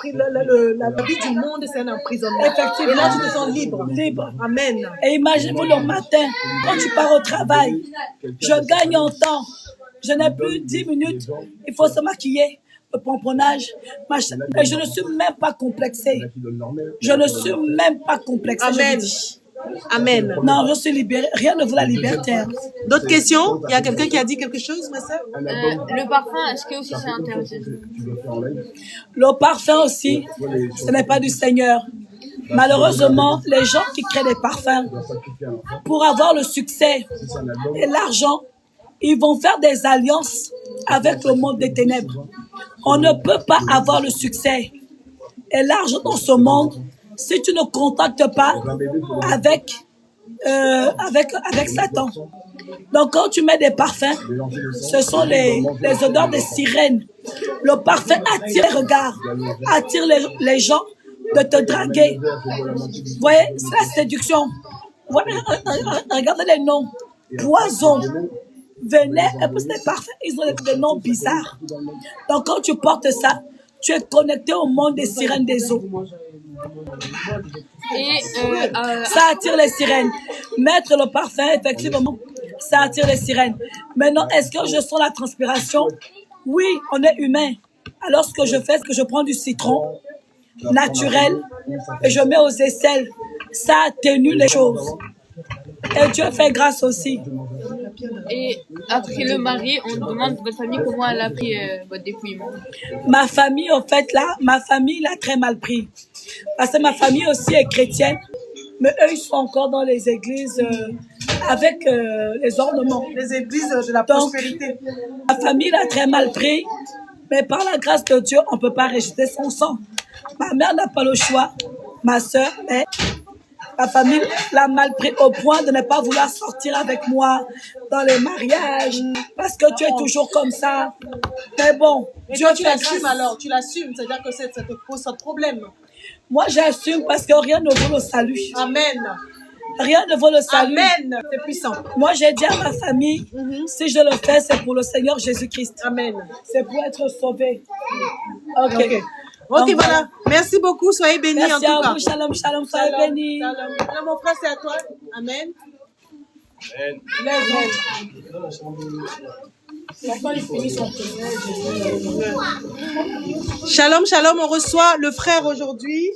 vie du monde, c'est un emprisonnement. Effectivement. Et là, tu te sens libre. Libre. Amen. Et imagine-vous le matin, quand tu pars au travail, je gagne en temps. Je n'ai plus 10 minutes. Il faut se maquiller. Le pomponnage, machin. Et je ne suis même pas complexée. Je ne suis même pas complexée. Amen. Amen. Non, je suis libérée. Rien ne vaut la liberté. D'autres questions? Il y a quelqu'un qui a dit quelque chose, ma sœur? Le parfum, est-ce que aussi c'est interdit? Le parfum aussi, ce n'est pas du Seigneur. Malheureusement, les gens qui créent des parfums, pour avoir le succès et l'argent, ils vont faire des alliances avec le monde des ténèbres. On ne peut pas avoir le succès et l'argent dans ce monde si tu ne contactes pas avec Satan. Donc quand tu mets des parfums, ce sont les odeurs des sirènes. Le parfum attire les regards, attire les gens de te draguer. Vous voyez, c'est la séduction. Regardez les noms. Poison. Venez, et puis les parfums, ils ont des noms bizarres. Donc quand tu portes ça, tu es connecté au monde des sirènes des eaux. Et ça attire les sirènes. Mettre le parfum, effectivement, ça attire les sirènes. Maintenant, est-ce que je sens la transpiration? Oui, on est humain. Alors ce que je fais, c'est que je prends du citron naturel et je mets aux aisselles. Ça atténue les choses. Et Dieu fait grâce aussi. Et après le mari, on demande votre famille comment elle a pris votre dépouillement. Ma famille, en fait, là, ma famille l'a très mal pris. Parce que ma famille aussi est chrétienne. Mais eux, ils sont encore dans les églises avec les ornements. Les églises de la prospérité. Ma famille l'a très mal pris. Mais par la grâce de Dieu, on ne peut pas rejeter son sang. Ma mère n'a pas le choix. Ma soeur, mais ma famille l'a mal pris au point de ne pas vouloir sortir avec moi dans les mariages. Parce que tu es toujours comme ça. Mais bon, Et Dieu toi, tu fait l'assumes grâce. alors, tu l'assumes, c'est-à-dire que ça te pose un problème. Moi, j'assume parce que rien ne vaut le salut. Amen. Rien ne vaut le salut. Amen. C'est puissant. Moi, j'ai dit à ma famille, si je le fais, c'est pour le Seigneur Jésus-Christ. Amen. C'est pour être sauvé. Ok. Ok, Donc, voilà. Merci beaucoup. Soyez bénis en Merci tout à cas. vous. Shalom, shalom. Soyez Shalom, bénis. shalom. Alors, mon frère, c'est à toi. Amen. Lève. Shalom, shalom, on reçoit le frère aujourd'hui.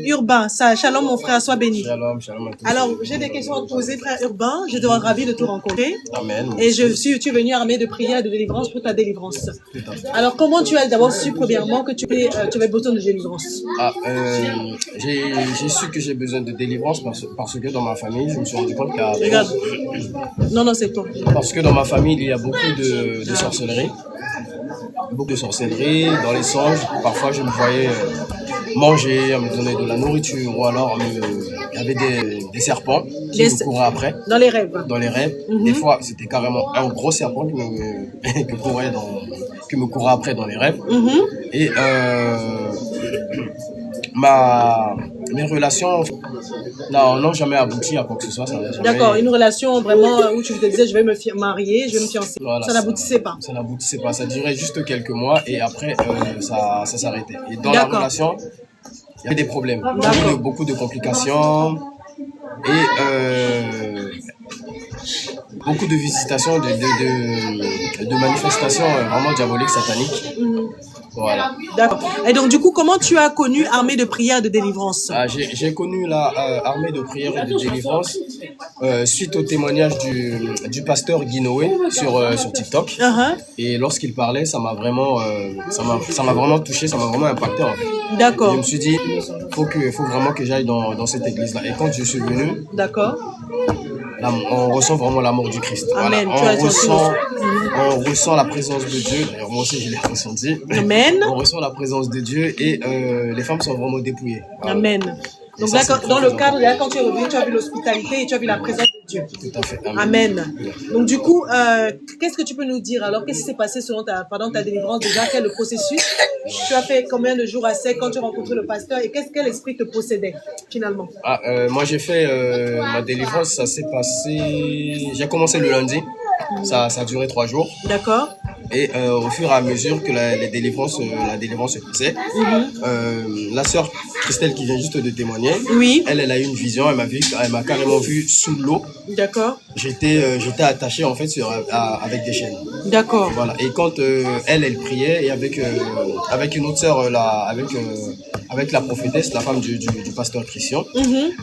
Urbain, ça, shalom mon frère, sois béni. Shalom, shalom à tous. Alors, j'ai des questions à te poser, frère Urbain. Je te rends ravi de te rencontrer. Amen. Et tu es venu armé de prières et de délivrance pour ta délivrance. Alors, comment tu as d'abord su, premièrement, que tu avais besoin de délivrance? J'ai su que j'ai besoin de délivrance parce que dans ma famille, je me suis rendu compte qu'il y a... Regarde. Non, c'est toi. Parce que dans ma famille, il y a beaucoup de sorcellerie. Beaucoup de sorcellerie, dans les songes. Parfois, je me voyais manger, me donner de la nourriture, ou alors il y avait des serpents qui me couraient après. Dans les rêves. Dans les rêves. Des fois, c'était carrément un gros serpent qui me courait après dans les rêves. Et mes relations n'ont jamais abouti à quoi que ce soit. D'accord, une relation vraiment où tu te disais je vais me marier, je vais me fiancer. Voilà, ça n'aboutissait pas. Ça n'aboutissait pas. Ça durait juste quelques mois et après ça s'arrêtait. Et dans la relation, il y avait des problèmes. Il y avait beaucoup de complications et beaucoup de visitations, de manifestations vraiment diaboliques, sataniques. Voilà. D'accord. Et donc, du coup, comment tu as connu Armée de prière et de délivrance? J'ai connu la Armée de prière et de délivrance suite au témoignage du pasteur Guy Noé sur TikTok. Et lorsqu'il parlait, ça m'a vraiment touché, ça m'a vraiment impacté en fait. D'accord. Je me suis dit, faut vraiment que j'aille dans cette église-là. Et quand je suis venu, d'accord, on ressent vraiment l'amour du Christ. Amen. Voilà. On ressent la présence de Dieu. D'ailleurs, moi aussi, je l'ai ressenti. Amen. On ressent la présence de Dieu et les femmes sont vraiment dépouillées. Voilà. Amen. Donc là, dans le cadre, là, quand tu es revenu, tu as vu l'hospitalité et tu as vu la présence de Dieu. Tout à fait. Amen. Donc du coup, qu'est-ce que tu peux nous dire alors? Qu'est-ce qui s'est passé pendant ta délivrance déjà? Quel est le processus? Tu as fait combien de jours à sec quand tu as rencontré le pasteur? Et quel esprit te possédait finalement? Moi j'ai fait ma délivrance, ça s'est passé... J'ai commencé le lundi, ça a duré 3 jours. D'accord. Et au fur et à mesure que la délivrance se passait, la sœur Christelle qui vient juste de témoigner, elle a eu une vision, elle m'a carrément vu sous l'eau. D'accord. J'étais attaché en fait avec des chaînes. D'accord. Voilà. Et quand elle priait et avec une autre sœur avec la prophétesse, la femme du pasteur Christian,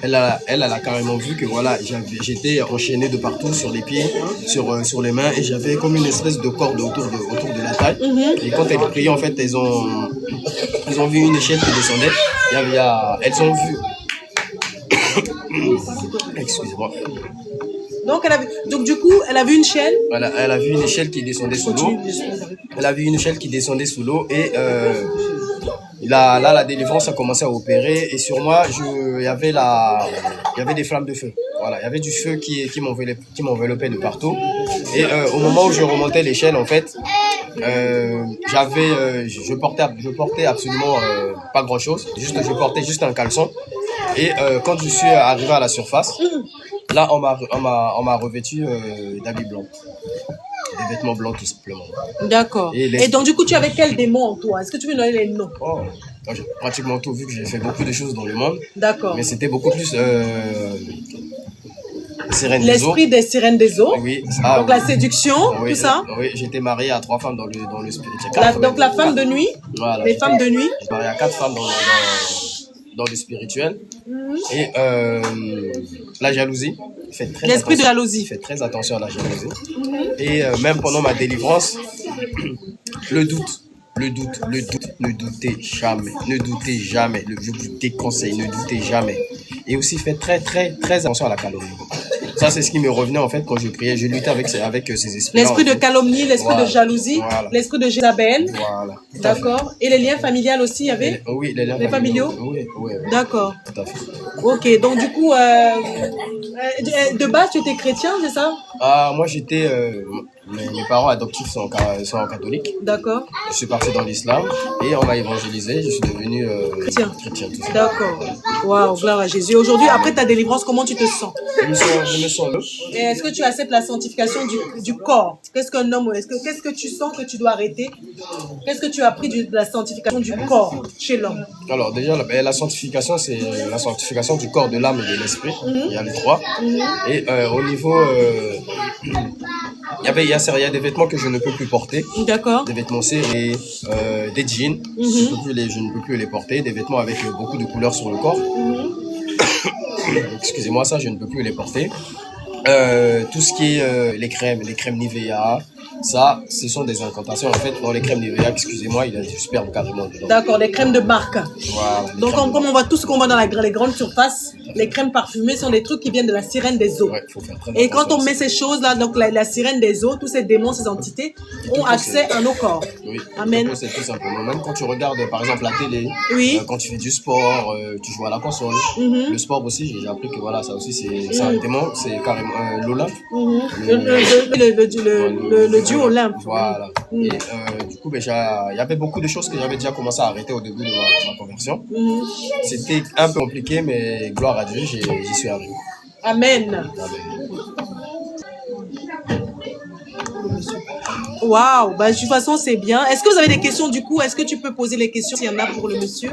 elle a carrément vu que voilà, j'étais enchaîné de partout, sur les pieds, sur les mains, et j'avais comme une espèce de corde autour de la taille. Et quand elle priait, en fait, elles ont vu une échelle qui descendait. Elles ont vu. Excusez-moi. Donc du coup, elle a vu une chaîne. Voilà, elle a vu une échelle qui descendait sous l'eau. Elle a vu une échelle qui descendait sous l'eau et là, la délivrance a commencé à opérer et sur moi, il y avait des flammes de feu. Voilà, il y avait du feu qui m'enveloppait de partout. Et au moment où je remontais l'échelle, en fait, je portais absolument pas grand chose. Je portais juste un caleçon. Et quand je suis arrivé à la surface, là, on m'a revêtu d'habits blancs. Des vêtements blancs, tout simplement. D'accord. Et donc, du coup, tu avais quel démon en toi? Est-ce que tu veux donner les noms? J'ai pratiquement tout vu que j'ai fait beaucoup de choses dans le monde. D'accord. Mais c'était beaucoup plus L'esprit des sirènes des eaux. Oui. Donc la séduction, tout ça. Oui, j'étais marié à 3 femmes dans le spirituel. Donc la femme de nuit. Voilà, les femmes de nuit. J'étais marié à 4 femmes dans le spirituel. Et la jalousie. L'esprit de jalousie. Faites très attention à la jalousie. Et même pendant ma délivrance, le doute. Ne doutez jamais. Ne doutez jamais. Je vous déconseille, ne doutez jamais. Et aussi, faites très attention à la calomnie. Ça, c'est ce qui me revenait en fait quand je priais. Je luttais avec ces esprits. L'esprit de calomnie, l'esprit de jalousie, l'esprit de Jézabel. Voilà. D'accord. Et les liens familiaux aussi, il y avait oui, les liens familiaux. Oui. D'accord. Tout à fait. Ok, donc du coup, de base, tu étais chrétien, c'est ça? Moi, j'étais... mes parents adoptifs sont catholiques. D'accord. Je suis parti dans l'islam et on m'a évangélisé. Je suis devenu chrétien. D'accord. Waouh, gloire à Jésus. Aujourd'hui, après ta délivrance, comment tu te sens? Je me sens heureux. Et est-ce que tu acceptes la sanctification du corps? Qu'est-ce qu'un homme, qu'est-ce que tu sens que tu dois arrêter? Qu'est-ce que tu as appris de la sanctification du corps chez l'homme? Alors déjà, la sanctification, c'est la sanctification du corps, de l'âme et de l'esprit. Il y a les trois. Et au niveau... il y a des vêtements que je ne peux plus porter. D'accord. Des vêtements serrés, des jeans, je ne peux plus les porter. Des vêtements avec beaucoup de couleurs sur le corps. Excusez-moi, ça, je ne peux plus les porter. Tout ce qui est les crèmes Nivea, ça, ce sont des incantations. En fait, dans les crèmes Nivea, excusez-moi, il y a du sperme carrément dedans. D'accord, les crèmes de marque. Voilà. Donc, comme on voit tout ce qu'on voit dans les grandes surfaces, les crèmes parfumées sont des trucs qui viennent de la sirène des eaux. Ouais, faut faire très Et quand on met ces choses-là, donc la sirène des eaux, tous ces démons, ces entités, ont accès à nos corps. Oui. Amen. C'est tout simplement. Même quand tu regardes, par exemple, la télé, quand tu fais du sport, tu joues à la console. Le sport aussi, j'ai appris que voilà, ça aussi, c'est un démon, c'est carrément l'Olympe. Le dieu Olympe. Voilà. Et du coup, il y avait beaucoup de choses que j'avais déjà commencé à arrêter au début de ma conversion. C'était un peu compliqué, mais gloire à Dieu, j'y suis arrivé. Amen. Waouh, bah, de toute façon, c'est bien. Est-ce que vous avez des questions du coup? Est-ce que tu peux poser les questions s'il y en a pour le monsieur?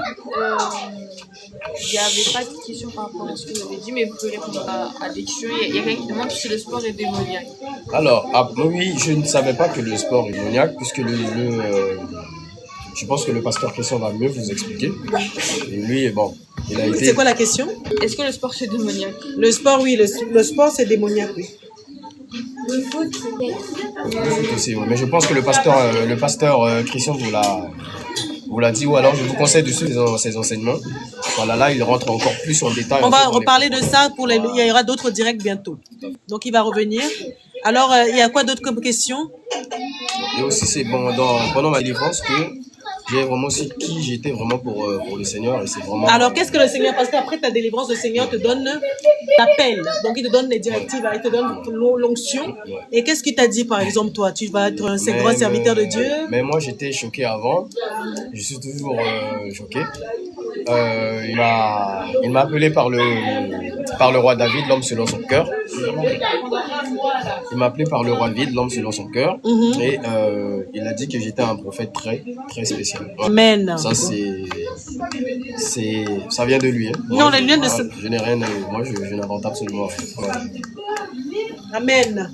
Il n'y avait pas de question par rapport à ce que vous avez dit, mais vous pouvez répondre à des questions. Il y a quelqu'un qui demande si le sport est démoniaque. Alors, oui, je ne savais pas que le sport est démoniaque, puisque je pense que le pasteur Christian va mieux vous expliquer. Et lui, bon, il a été... C'est quoi la question? Est-ce que le sport c'est démoniaque? Le sport, oui. Le sport, c'est démoniaque, oui. Le foot aussi, oui. Mais je pense que le pasteur Christian vous l'a dit, ou alors je vous conseille de suivre ses enseignements. Voilà, là, il rentre encore plus en détail. On va reparler de ça, il y aura d'autres directs bientôt. Donc, il va revenir. Alors, il y a quoi d'autre comme question? Et aussi, c'est pendant ma délivrance que j'ai vraiment aussi qui j'étais vraiment pour le Seigneur. Et c'est vraiment... Alors, qu'est-ce que le Seigneur, parce qu'après ta délivrance, le Seigneur te donne l'appel. Donc, il te donne les directives, il te donne l'onction. Et qu'est-ce qu'il t'a dit, par exemple, toi? Tu vas être un grand serviteur de Dieu? Mais moi, j'étais choqué avant. Je suis toujours choqué. Il m'a appelé par le roi David, l'homme selon son cœur. Il m'a appelé par le roi David, l'homme selon son cœur. Et il a dit que j'étais un prophète très, très spécial. Amen. Ça, ça vient de lui. Hein. Non, les liens de je n'ai rien, moi, je n'invente absolument rien. Ouais. Amen.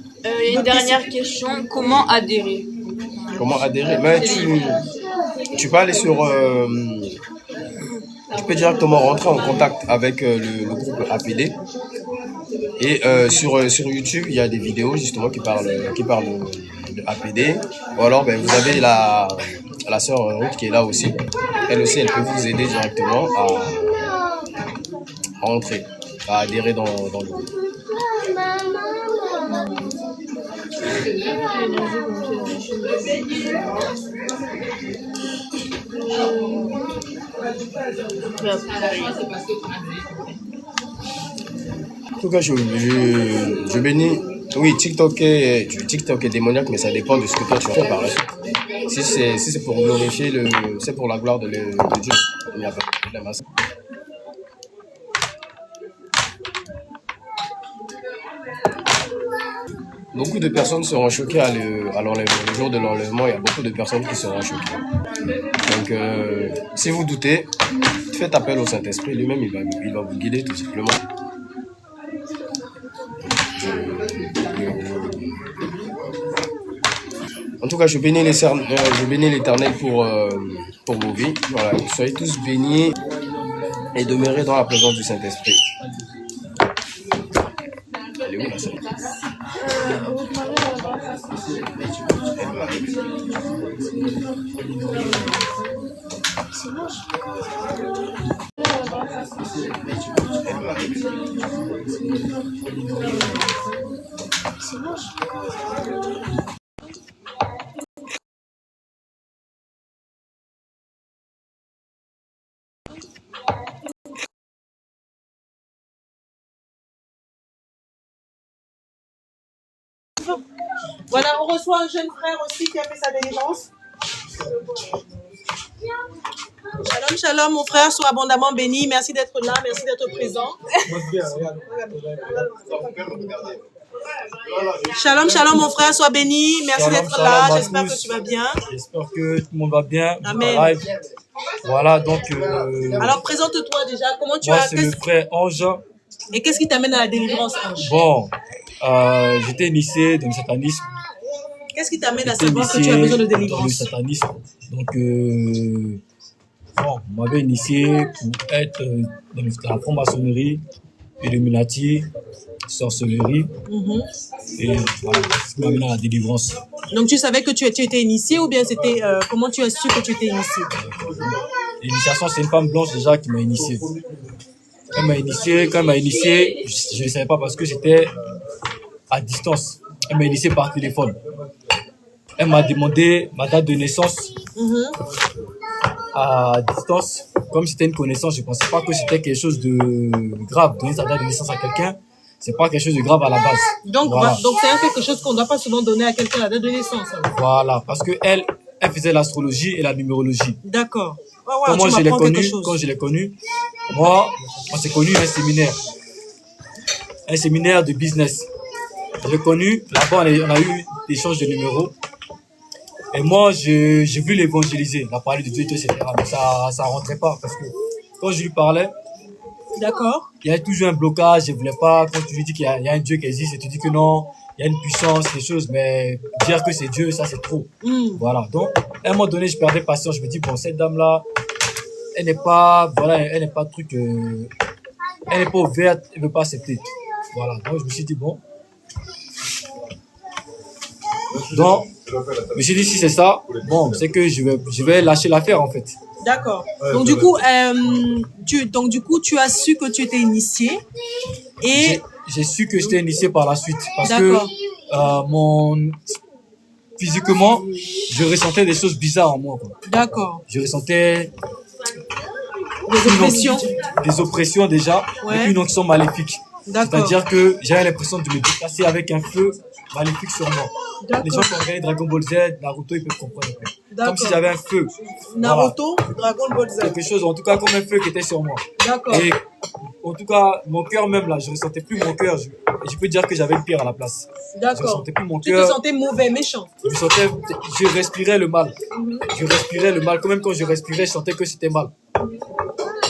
Une dernière question, comment adhérer? Comment adhérer? Mais tu peux aller sur... tu peux directement rentrer en contact avec le groupe APD. Et sur YouTube, il y a des vidéos justement qui parlent de APD. Ou alors, vous avez la sœur Ruth qui est là aussi. Elle aussi, elle peut vous aider directement à rentrer, à adhérer dans le groupe. En tout cas, je bénis. Oui, TikTok est démoniaque, mais ça dépend de ce que toi tu vas faire par la suite. Si c'est pour glorifier c'est pour la gloire de Dieu, il n'y a pas de problème à ça. Beaucoup de personnes seront choquées à l'enlèvement. Le jour de l'enlèvement, il y a beaucoup de personnes qui seront choquées. Donc, si vous doutez, faites appel au Saint-Esprit. Lui-même, il va vous guider tout simplement. En tout cas, je bénis l'Éternel pour vos vies. Voilà, soyez tous bénis et demeurez dans la présence du Saint-Esprit. Elle est où la salle? Voilà, on reçoit un jeune frère aussi qui a fait sa délivrance. Shalom, shalom, mon frère, sois abondamment béni. Merci d'être là, merci d'être présent. Shalom, shalom, mon frère, sois béni. Merci d'être là. J'espère que tu vas bien. J'espère que tout le monde va bien. Amen. Voilà, donc. Alors, présente-toi déjà. Comment tu moi, as. C'est le frère Ange. Et qu'est-ce qui t'amène à la délivrance, Ange? Bon, j'étais initié dans le satanisme. Qu'est-ce qui t'amène à savoir que tu as besoin de délivrance? Dans le satanisme. Donc, bon, on m'avait initié pour être dans la franc-maçonnerie, Illuminati, sorcellerie. Et voilà, c'est ce qui m'a amené à la délivrance. Donc, tu savais que tu étais initié ou bien c'était. Comment tu as su que tu étais initié? L'initiation, c'est une femme blanche déjà qui m'a initié. Quand elle m'a initié, je ne savais pas parce que j'étais à distance. Elle m'a initié par téléphone. Elle m'a demandé ma date de naissance à distance. Comme c'était une connaissance, je ne pensais pas que c'était quelque chose de grave. Donner sa date de naissance à quelqu'un, c'est pas quelque chose de grave à la base. Donc, voilà. Donc c'est quelque chose qu'on ne doit pas souvent donner à quelqu'un la date de naissance. Alors. Voilà, parce qu'elle faisait l'astrologie et la numérologie. D'accord. Quand je l'ai connue, moi, on s'est connus à un séminaire de business. Je l'ai connu, là-bas on a eu des échanges de numéros. Et moi, j'ai voulu l'évangéliser, la parler de Dieu, etc. Mais ça ne rentrait pas parce que quand je lui parlais, d'accord, il y avait toujours un blocage, je ne voulais pas. Quand tu lui dis qu'il y a un Dieu qui existe et tu dis que non, il y a une puissance, des choses, mais dire que c'est Dieu, ça c'est trop. Voilà, donc à un moment donné, je perdais patience, je me dis, bon, cette dame-là, elle n'est pas truc, elle n'est pas ouverte, elle ne veut pas accepter. Voilà, donc je me suis dit, bon. Donc, je me suis dit, si c'est ça, bon, c'est que je vais lâcher l'affaire en fait. D'accord. Donc, du coup, tu as su que tu étais initié et... J'ai su que j'étais initié par la suite parce que physiquement, je ressentais des choses bizarres en moi. D'accord. Je ressentais des oppressions déjà, et une onction maléfique. C'est-à-dire que j'avais l'impression de me déplacer avec un feu maléfique sur moi. Les gens qui ont regardé Dragon Ball Z, Naruto, ils peuvent comprendre un peu. Comme si j'avais un feu. Naruto, voilà. Dragon Ball Z. Quelque chose, en tout cas, comme un feu qui était sur moi. D'accord. Et en tout cas, mon cœur même là, je ne ressentais plus mon cœur. Et je peux dire que j'avais une pierre à la place. D'accord. Je ne ressentais plus mon cœur. Tu te sentais mauvais, méchant. Je respirais le mal. Je respirais le mal. Quand même quand je respirais, je sentais que c'était mal.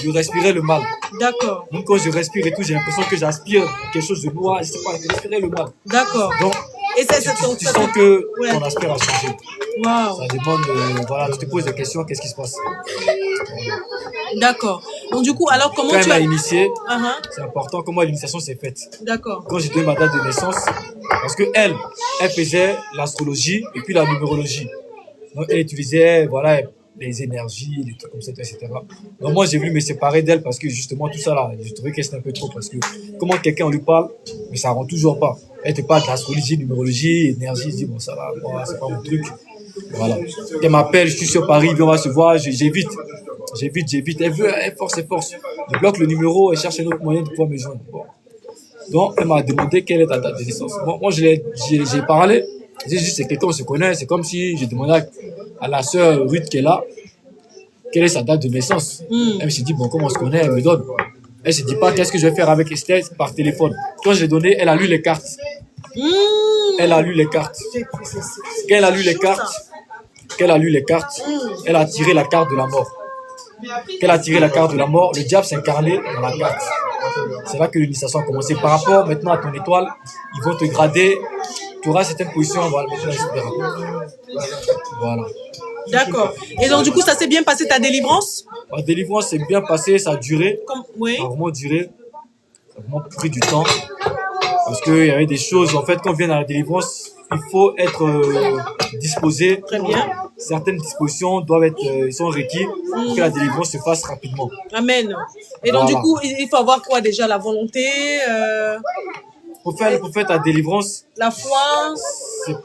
Je respirais le mal. D'accord. Même quand je respire et tout, j'ai l'impression que j'aspire quelque chose de noir. Je ne sais pas, je respirais le mal. D'accord. Donc, et tu sens que ton aspect a changé. Wow. Ça demande, voilà, tu te poses des questions, qu'est-ce qui se passe? D'accord. Donc du coup, alors comment quand tu as initié, c'est important comment l'initiation s'est faite. D'accord. Quand j'ai donné ma date de naissance, parce que elle faisait l'astrologie et puis la numérologie. Donc elle utilisait, voilà, les énergies, des trucs comme ça, etc. Donc moi j'ai voulu me séparer d'elle parce que justement tout ça là, je trouvais que c'était un peu trop parce que comment quelqu'un on lui parle, mais ça rend toujours pas. Elle te parle d'astrologie, numérologie, énergie, je dis bon ça va, moi c'est pas mon truc. Voilà. Elle m'appelle, je suis sur Paris, on va se voir, j'évite. Elle force. Je bloque le numéro et cherche un autre moyen de pouvoir me joindre. Bon. Donc elle m'a demandé quelle est ta date de naissance. Bon, moi j'ai parlé, j'ai dit c'est quelqu'un on se connaît, c'est comme si j'ai demandé à la sœur Ruth qui est là, quelle est sa date de naissance. Elle me s'est dit, bon, comme on se connaît, elle me donne. Elle ne s'est dit pas, qu'est-ce que je vais faire avec Esther par téléphone. Quand je l'ai donné, elle a lu les cartes. Elle a lu les cartes. Quand elle a lu les cartes, elle a tiré la carte de la mort. Quand elle a tiré la carte de la mort, le diable s'est incarné dans la carte. C'est là que l'initiation a commencé. Par rapport maintenant à ton étoile, ils vont te grader tu auras certaines positions, voilà, etc. Voilà. D'accord. Et donc, du coup, ça s'est bien passé ta délivrance? Ma délivrance s'est bien passée, ça a duré. Oui. Ça a vraiment duré. Ça a vraiment pris du temps. Parce qu'il y avait des choses, en fait, quand on vient à la délivrance, il faut être disposé. Très bien. Certaines dispositions doivent être, sont requises pour que la délivrance se fasse rapidement. Amen. Et donc, du coup, il faut avoir quoi déjà? La volonté Pour faire ta délivrance, la foi.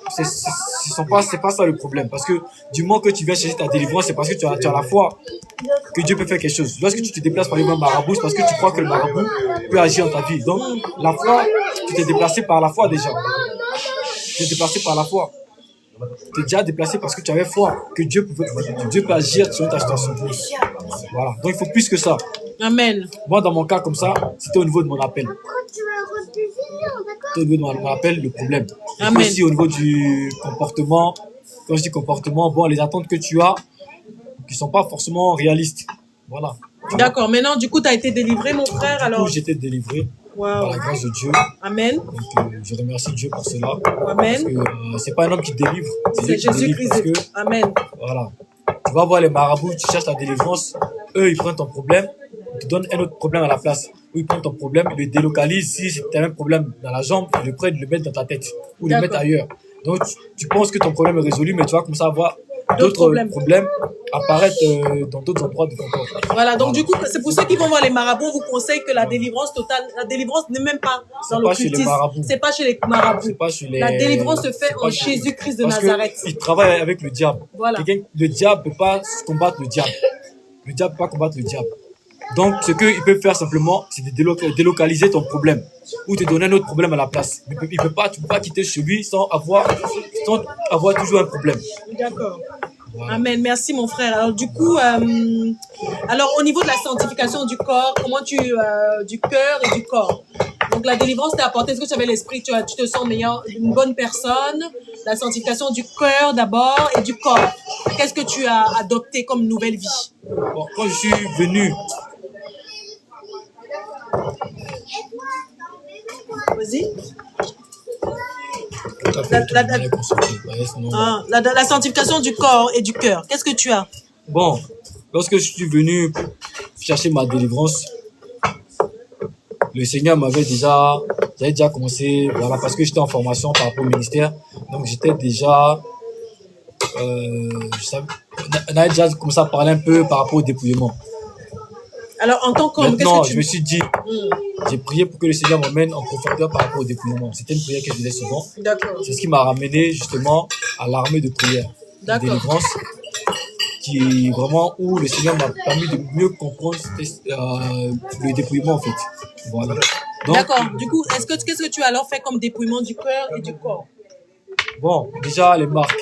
C'est pas ça le problème. Parce que du moment que tu viens chercher ta délivrance, c'est parce que tu as la foi que Dieu peut faire quelque chose. Lorsque tu te déplaces par exemple au marabout, c'est parce que tu crois que le marabout peut agir dans ta vie. Donc, la foi, tu t'es déplacé par la foi déjà. Tu t'es déplacé par la foi. Tu es déjà déplacé parce que tu avais foi que Dieu peut agir sur ta situation. Voilà. Donc, il faut plus que ça. Amen. Moi, dans mon cas comme ça, c'était au niveau de mon appel. C'était au niveau de mon appel, le problème. Amen. Aussi au niveau du comportement. Quand je dis comportement, bon, les attentes que tu as, qui sont pas forcément réalistes. Voilà. D'accord. Maintenant, du coup, tu as été délivré, mon frère. Alors. Du coup, j'étais délivré. Wow. Par la grâce de Dieu. Amen. Donc, je remercie Dieu pour cela. Amen. Parce que c'est pas un homme qui délivre, c'est Jésus-Christ. Amen. Voilà. Tu vas voir les marabouts, tu cherches ta délivrance, eux ils prennent ton problème, ils te donnent un autre problème à la place. Ou ils prennent ton problème, ils le délocalisent. Si tu as un problème dans la jambe, ils le prennent, ils le mettent dans ta tête ou ils le mettent ailleurs. Donc tu penses que ton problème est résolu, mais tu vas commencer à avoir d'autres problèmes apparaître dans d'autres endroits de ton corps. Voilà, donc du coup, c'est pour ceux qui vont voir les marabouts, on vous conseille que la délivrance totale, la délivrance n'est même pas dans l'occultisme. C'est pas chez les marabouts. La délivrance se fait en Jésus-Christ de Nazareth. Parce qu'il travaille avec le diable. Voilà. Le diable ne peut pas combattre le diable. Le diable ne peut pas combattre le diable. Donc, ce qu'il peut faire simplement, c'est de délocaliser ton problème ou te donner un autre problème à la place. Tu ne peux pas quitter chez lui sans avoir toujours un problème. D'accord. Voilà. Amen. Merci, mon frère. Alors, du coup, alors, au niveau de la sanctification du corps, comment du cœur et du corps. Donc, la délivrance t'a apporté, est-ce que tu avais l'esprit, tu te sens meilleur, une bonne personne? La sanctification du cœur d'abord et du corps. Qu'est-ce que tu as adopté comme nouvelle vie? Bon, quand je suis venu... Vas-y. La sanctification du corps et du cœur. Qu'est-ce que tu as? Bon, lorsque je suis venu chercher ma délivrance, le Seigneur j'avais déjà commencé, voilà, parce que j'étais en formation par rapport au ministère, donc j'étais déjà, on avait déjà commencé à parler un peu par rapport au dépouillement. Alors, en tant qu'homme, maintenant, je me suis dit, j'ai prié pour que le Seigneur m'emmène en profondeur par rapport au dépouillement. C'était une prière que je faisais souvent. D'accord. C'est ce qui m'a ramené justement à l'armée de prière, de délivrance, qui vraiment où le Seigneur m'a permis de mieux comprendre le dépouillement en fait. Voilà. D'accord. Du coup, qu'est-ce que tu as alors fait comme dépouillement du cœur et du corps? Bon, déjà les marques.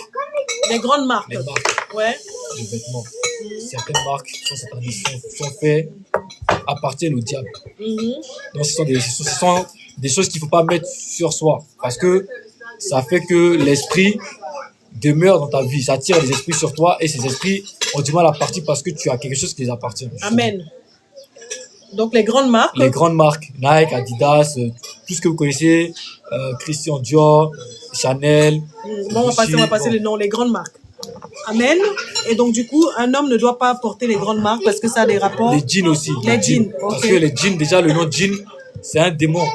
Les grandes marques. Les marques. Ouais. Les vêtements. Certaines marques sont faites appartiennent au diable. Donc ce sont des choses qu'il ne faut pas mettre sur soi parce que ça fait que l'esprit demeure dans ta vie, ça attire les esprits sur toi et ces esprits ont du mal à partir parce que tu as quelque chose qui les appartient. Amen. Donc les grandes marques. Les grandes marques, Nike, Adidas, tout ce que vous connaissez, Christian Dior, Chanel. Bon, on va passer les noms, les grandes marques. Amen. Et donc, du coup, un homme ne doit pas porter les grandes marques parce que ça a des rapports. Les jeans aussi. Les jeans. Okay. Parce que les jeans, déjà, le nom jean, c'est un démon.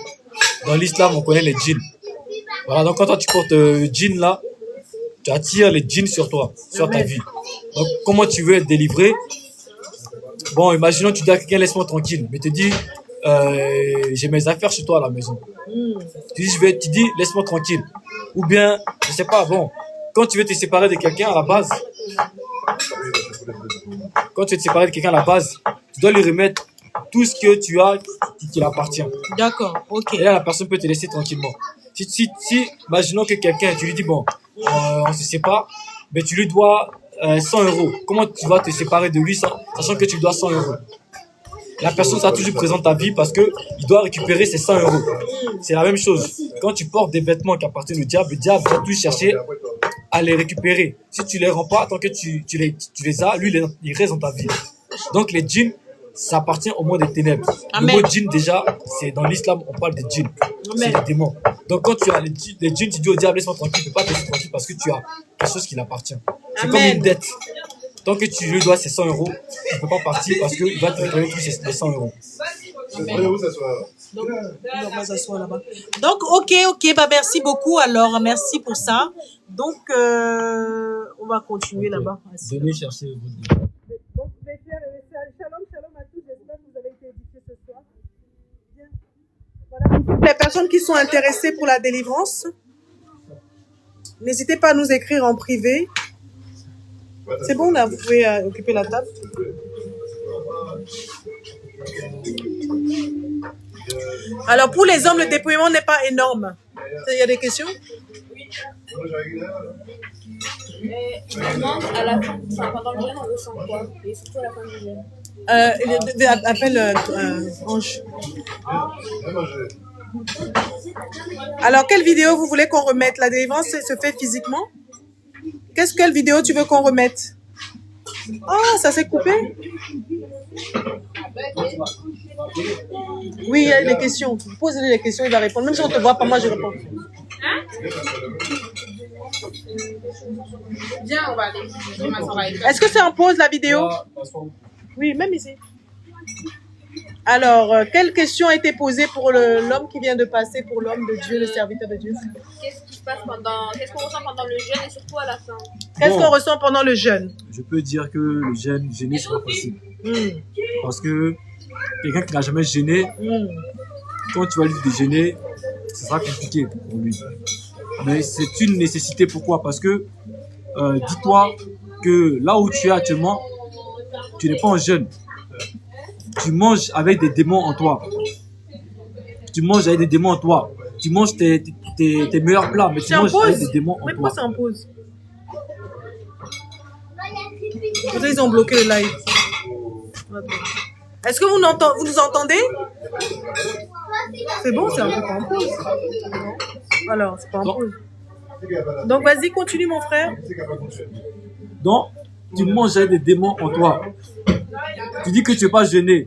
Dans l'islam, on connaît les jeans. Voilà, donc quand toi, tu portes jean là, tu attires les jeans sur toi, sur ta vie. Donc, comment tu veux être délivré? Bon, imaginons, tu dis à quelqu'un, laisse-moi tranquille. Mais tu dis, j'ai mes affaires chez toi à la maison. Tu dis, laisse-moi tranquille. Ou bien, je sais pas, bon. Quand tu veux te séparer de quelqu'un à la base, tu dois lui remettre tout ce que tu as qui l'appartient. D'accord, ok. Et là, la personne peut te laisser tranquillement. Si imaginons que quelqu'un, tu lui dis, bon, on se sépare, mais tu lui dois 100 €. Comment tu vas te séparer de lui sachant que tu lui dois 100 €? La personne sera toujours présente dans ta vie parce qu'il doit récupérer ses 100 €. C'est la même chose. Quand tu portes des vêtements qui appartiennent au diable, le diable va toujours chercher à les récupérer. Si tu les rends pas, tant que tu les as, lui, il reste dans ta vie. Donc, les djinns, ça appartient au monde des ténèbres. Amen. Le mot djinn, déjà, c'est dans l'islam, on parle de djinns. C'est les démons. Donc quand tu as les djinns, tu dis au diable, laisse-moi tranquille, il ne peut pas te laisser tranquille parce que tu as quelque chose qui l'appartient. C'est comme une dette. Tant que tu lui dois ces 100 euros, tu ne peux pas partir parce qu'il va te réclamer tous les 100 euros. Donc, on va s'asseoir là-bas. Donc, ok, bah merci beaucoup. Alors, merci pour ça. Donc, on va continuer là-bas. Venez chercher votre Donc, shalom à tous. J'espère que vous avez été édifiés ce soir. Bien. Voilà. Les personnes qui sont intéressées pour la délivrance, n'hésitez pas à nous écrire en privé. C'est bon, là, vous pouvez occuper la table. Alors, pour les hommes, le dépouillement n'est pas énorme. Il y a des questions? À la fin, pendant le jeûne, on ressent quoi? Et surtout à la fin du jeûne. Appelle Ange. Alors, quelle vidéo vous voulez qu'on remette? La délivrance se fait physiquement? Quelle vidéo tu veux qu'on remette? Ah, ça s'est coupé? Oui, il y a des questions. Posez-lui les questions, il va répondre. Même si on ne te voit pas, moi je réponds. Viens, on va aller. Est-ce que c'est en pause la vidéo? Oui, même ici. Alors, quelle question a été posée pour l'homme qui vient de passer, pour l'homme de Dieu, le serviteur de Dieu? Qu'est-ce qu'on ressent pendant le jeûne et surtout à la fin? Qu'est-ce qu'on ressent pendant le jeûne? Je peux dire que le jeûner, c'est pas possible. Parce que quelqu'un qui n'a jamais jeûné, quand tu vas lui jeûner, ce sera compliqué pour lui. Mais c'est une nécessité. Pourquoi? Parce que dis-toi que là où tu es actuellement, tu n'es pas en jeûne. Tu manges avec des démons en toi. Tu manges avec des démons en toi. Tu manges tes meilleurs plats, mais tu manges avec des démons en toi. Mais pourquoi c'est en pause? Ils ont bloqué le live. Est-ce que vous nous entendez? C'est bon, c'est un peu pas en pause. Alors, c'est pas en pause. Donc, vas-y, continue, mon frère. Donc, tu manges avec des démons en toi. Tu dis que tu ne veux pas jeûner.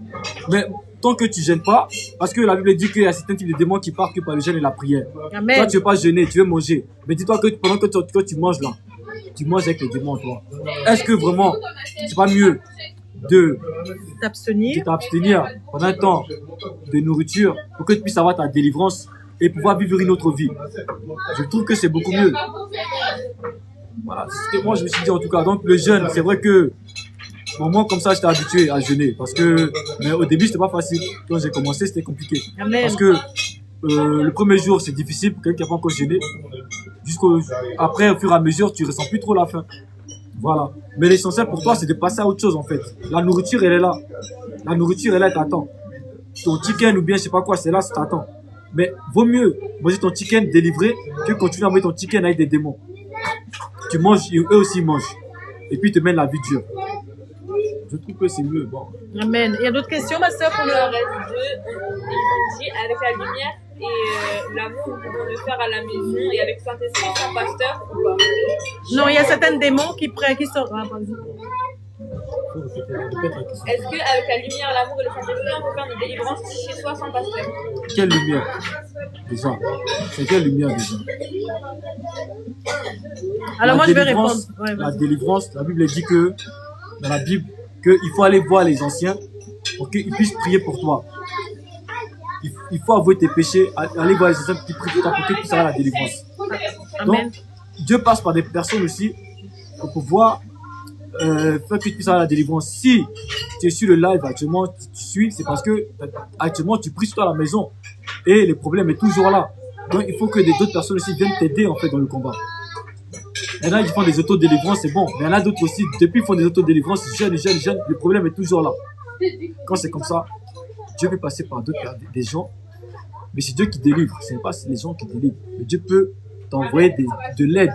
Mais tant que tu ne jeûnes pas, parce que la Bible dit qu'il y a certains types de démons qui partent que par le jeûne et la prière. Amen. Toi, tu ne veux pas jeûner, tu veux manger. Mais dis-toi que pendant que tu manges là, tu manges avec les démons en toi. Est-ce que vraiment, c'est pas mieux de t'abstenir pendant un temps de nourriture pour que tu puisses avoir ta délivrance et pouvoir vivre une autre vie? Je trouve que c'est beaucoup mieux. Voilà, c'est ce que moi je me suis dit en tout cas. Donc le jeûne, c'est vrai que pour moi comme ça j'étais habitué à jeûner parce que mais au début c'était pas facile. Quand j'ai commencé c'était compliqué. Amen. Parce que le premier jour c'est difficile pour quelqu'un qui n'a pas encore jeûné. Après au fur et à mesure tu ressens plus trop la faim. Voilà. Mais l'essentiel pour toi c'est de passer à autre chose en fait. La nourriture elle est là. La nourriture elle est là, elle t'attend. Ton chicken ou bien je sais pas quoi c'est là, ça t'attend. Mais vaut mieux manger ton chicken délivré que continuer à manger ton chicken avec des démons. Tu manges, eux aussi ils mangent. Et puis ils te mènent la vie dure. Je trouve que c'est mieux. Bon. Amen. Il y a d'autres questions, ma soeur, pour le reste ils ont dit avec la lumière et l'amour, nous pouvons le faire à la maison et avec Saint-Esprit, sans pasteur ou pas? Non, il y a certains démons qui sortent. Ah, est-ce qu'avec la lumière, l'amour et le Saint-Esprit, on peut faire une délivrance chez soi sans pasteur? Quelle lumière déjà? C'est quelle lumière déjà? Alors moi je vais répondre. Ouais, la délivrance, la Bible dit que dans la Bible qu'il faut aller voir les anciens pour qu'ils puissent prier pour toi. Il faut avouer tes péchés, aller voir les anciens qui prient pour toi pour qu'ils puissent avoir la délivrance. Amen. Donc Dieu passe par des personnes aussi pour pouvoir faire que tu puisses avoir la délivrance. Si tu es sur le live actuellement, tu suis, c'est parce que actuellement tu pries sur toi à la maison et le problème est toujours là. Donc il faut que d'autres personnes aussi viennent t'aider en fait dans le combat. Il y en a qui font des autodélivrances, c'est bon. Mais il y en a d'autres aussi, depuis qu'ils font des autodélivrances, jeunes, le problème est toujours là. Quand c'est comme ça, Dieu peut passer par des gens, mais c'est Dieu qui délivre, ce n'est pas les gens qui délivrent. Mais Dieu peut t'envoyer de l'aide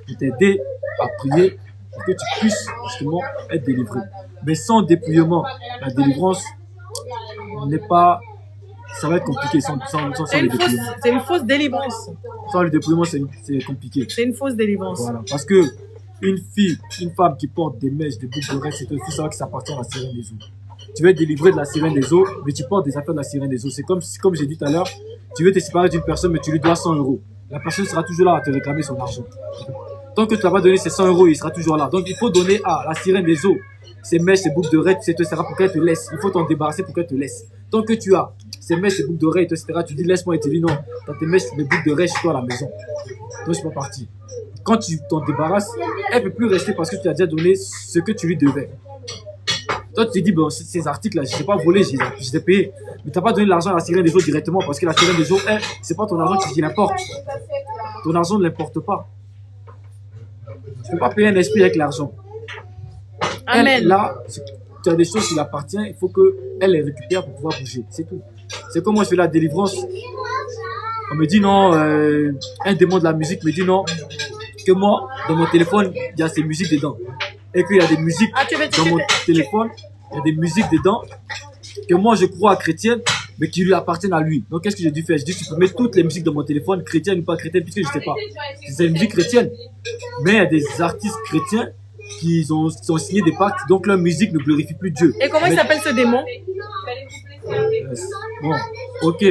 pour t'aider à prier pour que tu puisses justement être délivré. Mais sans dépouillement, la délivrance n'est pas... Ça va être compliqué sans le dépouillement. C'est une fausse délivrance. Sans le dépouillement, c'est compliqué. C'est une fausse délivrance. Voilà, parce que une femme qui porte des mèches, des boucles d'oreilles, c'est aussi ça qui s'appartient à la sirène des eaux. Tu veux être délivré de la sirène des eaux, mais tu portes des affaires de la sirène des eaux. C'est comme j'ai dit tout à l'heure, tu veux te séparer d'une personne, mais tu lui dois 100 euros. La personne sera toujours là à te réclamer son argent. Tant que tu n'as pas donné ces 100 euros, il sera toujours là. Donc, il faut donner à la sirène des eaux, ses mèches, ses boucles d'oreilles, etc. pour qu'elle te laisse. Il faut t'en débarrasser pour qu'elle te laisse. Tant que tu as ses mèches, ses boucles d'oreilles, etc., tu dis laisse-moi et tu dis non. T'as tes mèches, mes boucles d'oreilles chez toi à la maison. Donc, je suis pas parti. Quand tu t'en débarrasses, elle ne peut plus rester parce que tu as déjà donné ce que tu lui devais. Toi, tu te dis, bon, ces articles-là, je ne les ai pas volés, je les ai payés. Mais tu n'as pas donné l'argent à la sirène des eaux directement parce que la sirène des eaux, ce n'est pas ton argent qui l'importe. Ton argent ne l'importe pas. Tu ne peux pas payer un esprit avec l'argent. Elle, là, tu as des choses qui l'appartiennent, il faut qu'elle les récupère pour pouvoir bouger. C'est tout. C'est comme moi, je fais la délivrance. On me dit non, un démon de la musique me dit non, que moi, dans mon téléphone, il y a ces musiques dedans. Et qu'il y a des musiques dans mon téléphone, il y a des musiques dedans que moi je crois chrétiennes, mais qui lui appartiennent à lui. Donc qu'est-ce que j'ai dû faire? Je dis tu peux mettre toutes les musiques dans mon téléphone, chrétiennes ou pas chrétiennes, puisque je ne sais pas. C'est une musique chrétienne. Mais il y a des artistes chrétiens qui ont signé des pactes, donc leur musique ne glorifie plus Dieu. Et comment il s'appelle ce démon? Bon, ok.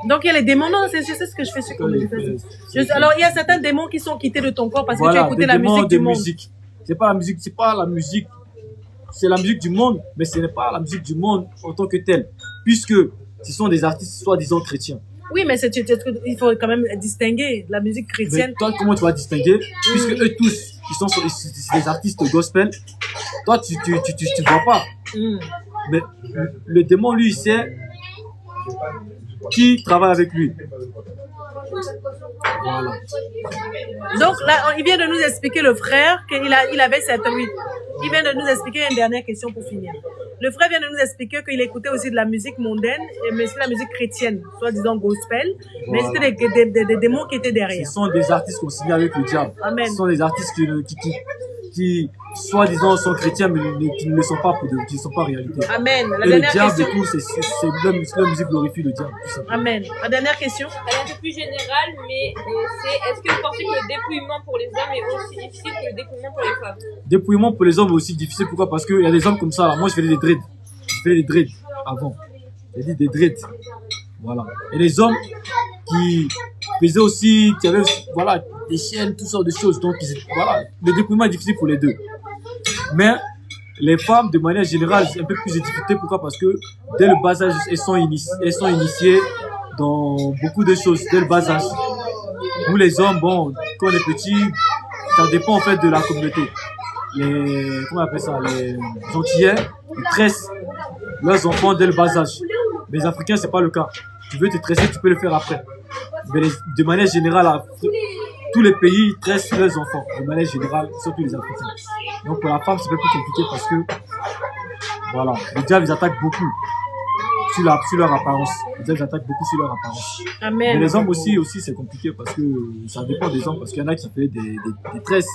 Donc il y a les démons, non, c'est ce que je fais. Alors il y a certains démons qui sont quittés de ton corps parce que tu as écouté la musique du monde. C'est pas la musique, c'est la musique du monde, mais ce n'est pas la musique du monde en tant que telle, puisque ce sont des artistes soi-disant chrétiens. Oui, mais il faut quand même distinguer la musique chrétienne. Mais toi, comment tu vas distinguer, puisque eux tous, c'est des artistes gospel, toi tu vois pas. Mais le démon, lui, il sait qui travaille avec lui. Voilà. Donc là, il vient de nous expliquer, le frère, qu'il avait cette... Oui, il vient de nous expliquer une dernière question pour finir. Le frère vient de nous expliquer qu'il écoutait aussi de la musique mondaine, mais c'est la musique chrétienne, soi-disant gospel, mais c'était des démons qui étaient derrière. Ce sont des artistes qui ont signé avec le diable. Amen. Ce sont des artistes qui soi-disant sont chrétiens, mais qui ne le sont pas, qui ne sont pas en réalité. Amen. La et dernière le diable question. et tout, c'est leur musique glorifie le diable. Amen. La dernière question. Elle est un peu plus générale, mais est-ce que vous pensez que le dépouillement pour les hommes est aussi difficile que le dépouillement pour les femmes? Dépouillement pour les hommes est aussi difficile. Pourquoi? Parce qu'il y a des hommes comme ça. Là. Moi, je faisais des dreads. Je faisais des dreads avant. J'ai dit des dreads. Voilà. Et les hommes qui faisaient aussi, qui avaient voilà, des chaînes, toutes sortes de choses. Donc, voilà, le dépouillement est difficile pour les deux. Mais les femmes, de manière générale, c'est un peu plus de difficulté. Pourquoi? Parce que dès le bas âge, elles sont initiées dans beaucoup de choses, dès le bas âge. Nous, les hommes, bon, quand on est petit, ça dépend en fait de la communauté. Comment on appelle ça? Les Antillais, ils tressent leurs enfants dès le bas âge. Mais les Africains, c'est pas le cas. Tu veux te tresser, tu peux le faire après. Mais de manière générale, tous les pays tressent leurs enfants. De manière générale, surtout les Africains. Donc pour la femme, c'est un peu plus compliqué parce que, voilà, les diables, ils attaquent beaucoup sur leur apparence. Les diables, ils attaquent beaucoup sur leur apparence. Amen. Mais les hommes aussi c'est compliqué parce que ça dépend des hommes. Parce qu'il y en a qui font des tresses.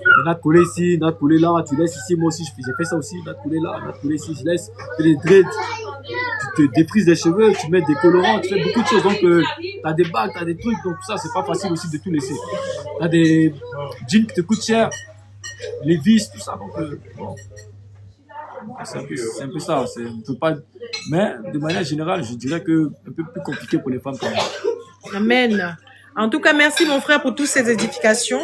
Il y en a de collé ici, il y en a de collé là, tu laisses ici. Moi aussi, j'ai fait ça aussi. Il y en a de collé là, il y en a de collé ici, je laisse. Tu fais des dreads, tu te défrises les cheveux, tu mets des colorants, tu fais beaucoup de choses. Donc, tu as des bagues, tu as des trucs. Donc, ça, c'est pas facile aussi de tout laisser. Tu as des jeans qui te coûtent cher, les vis, tout ça. Donc, bon. C'est un peu ça. On peut pas... Mais, de manière générale, je dirais que un peu plus compliqué pour les femmes quand même. Amen. En tout cas, merci mon frère pour toutes ces édifications.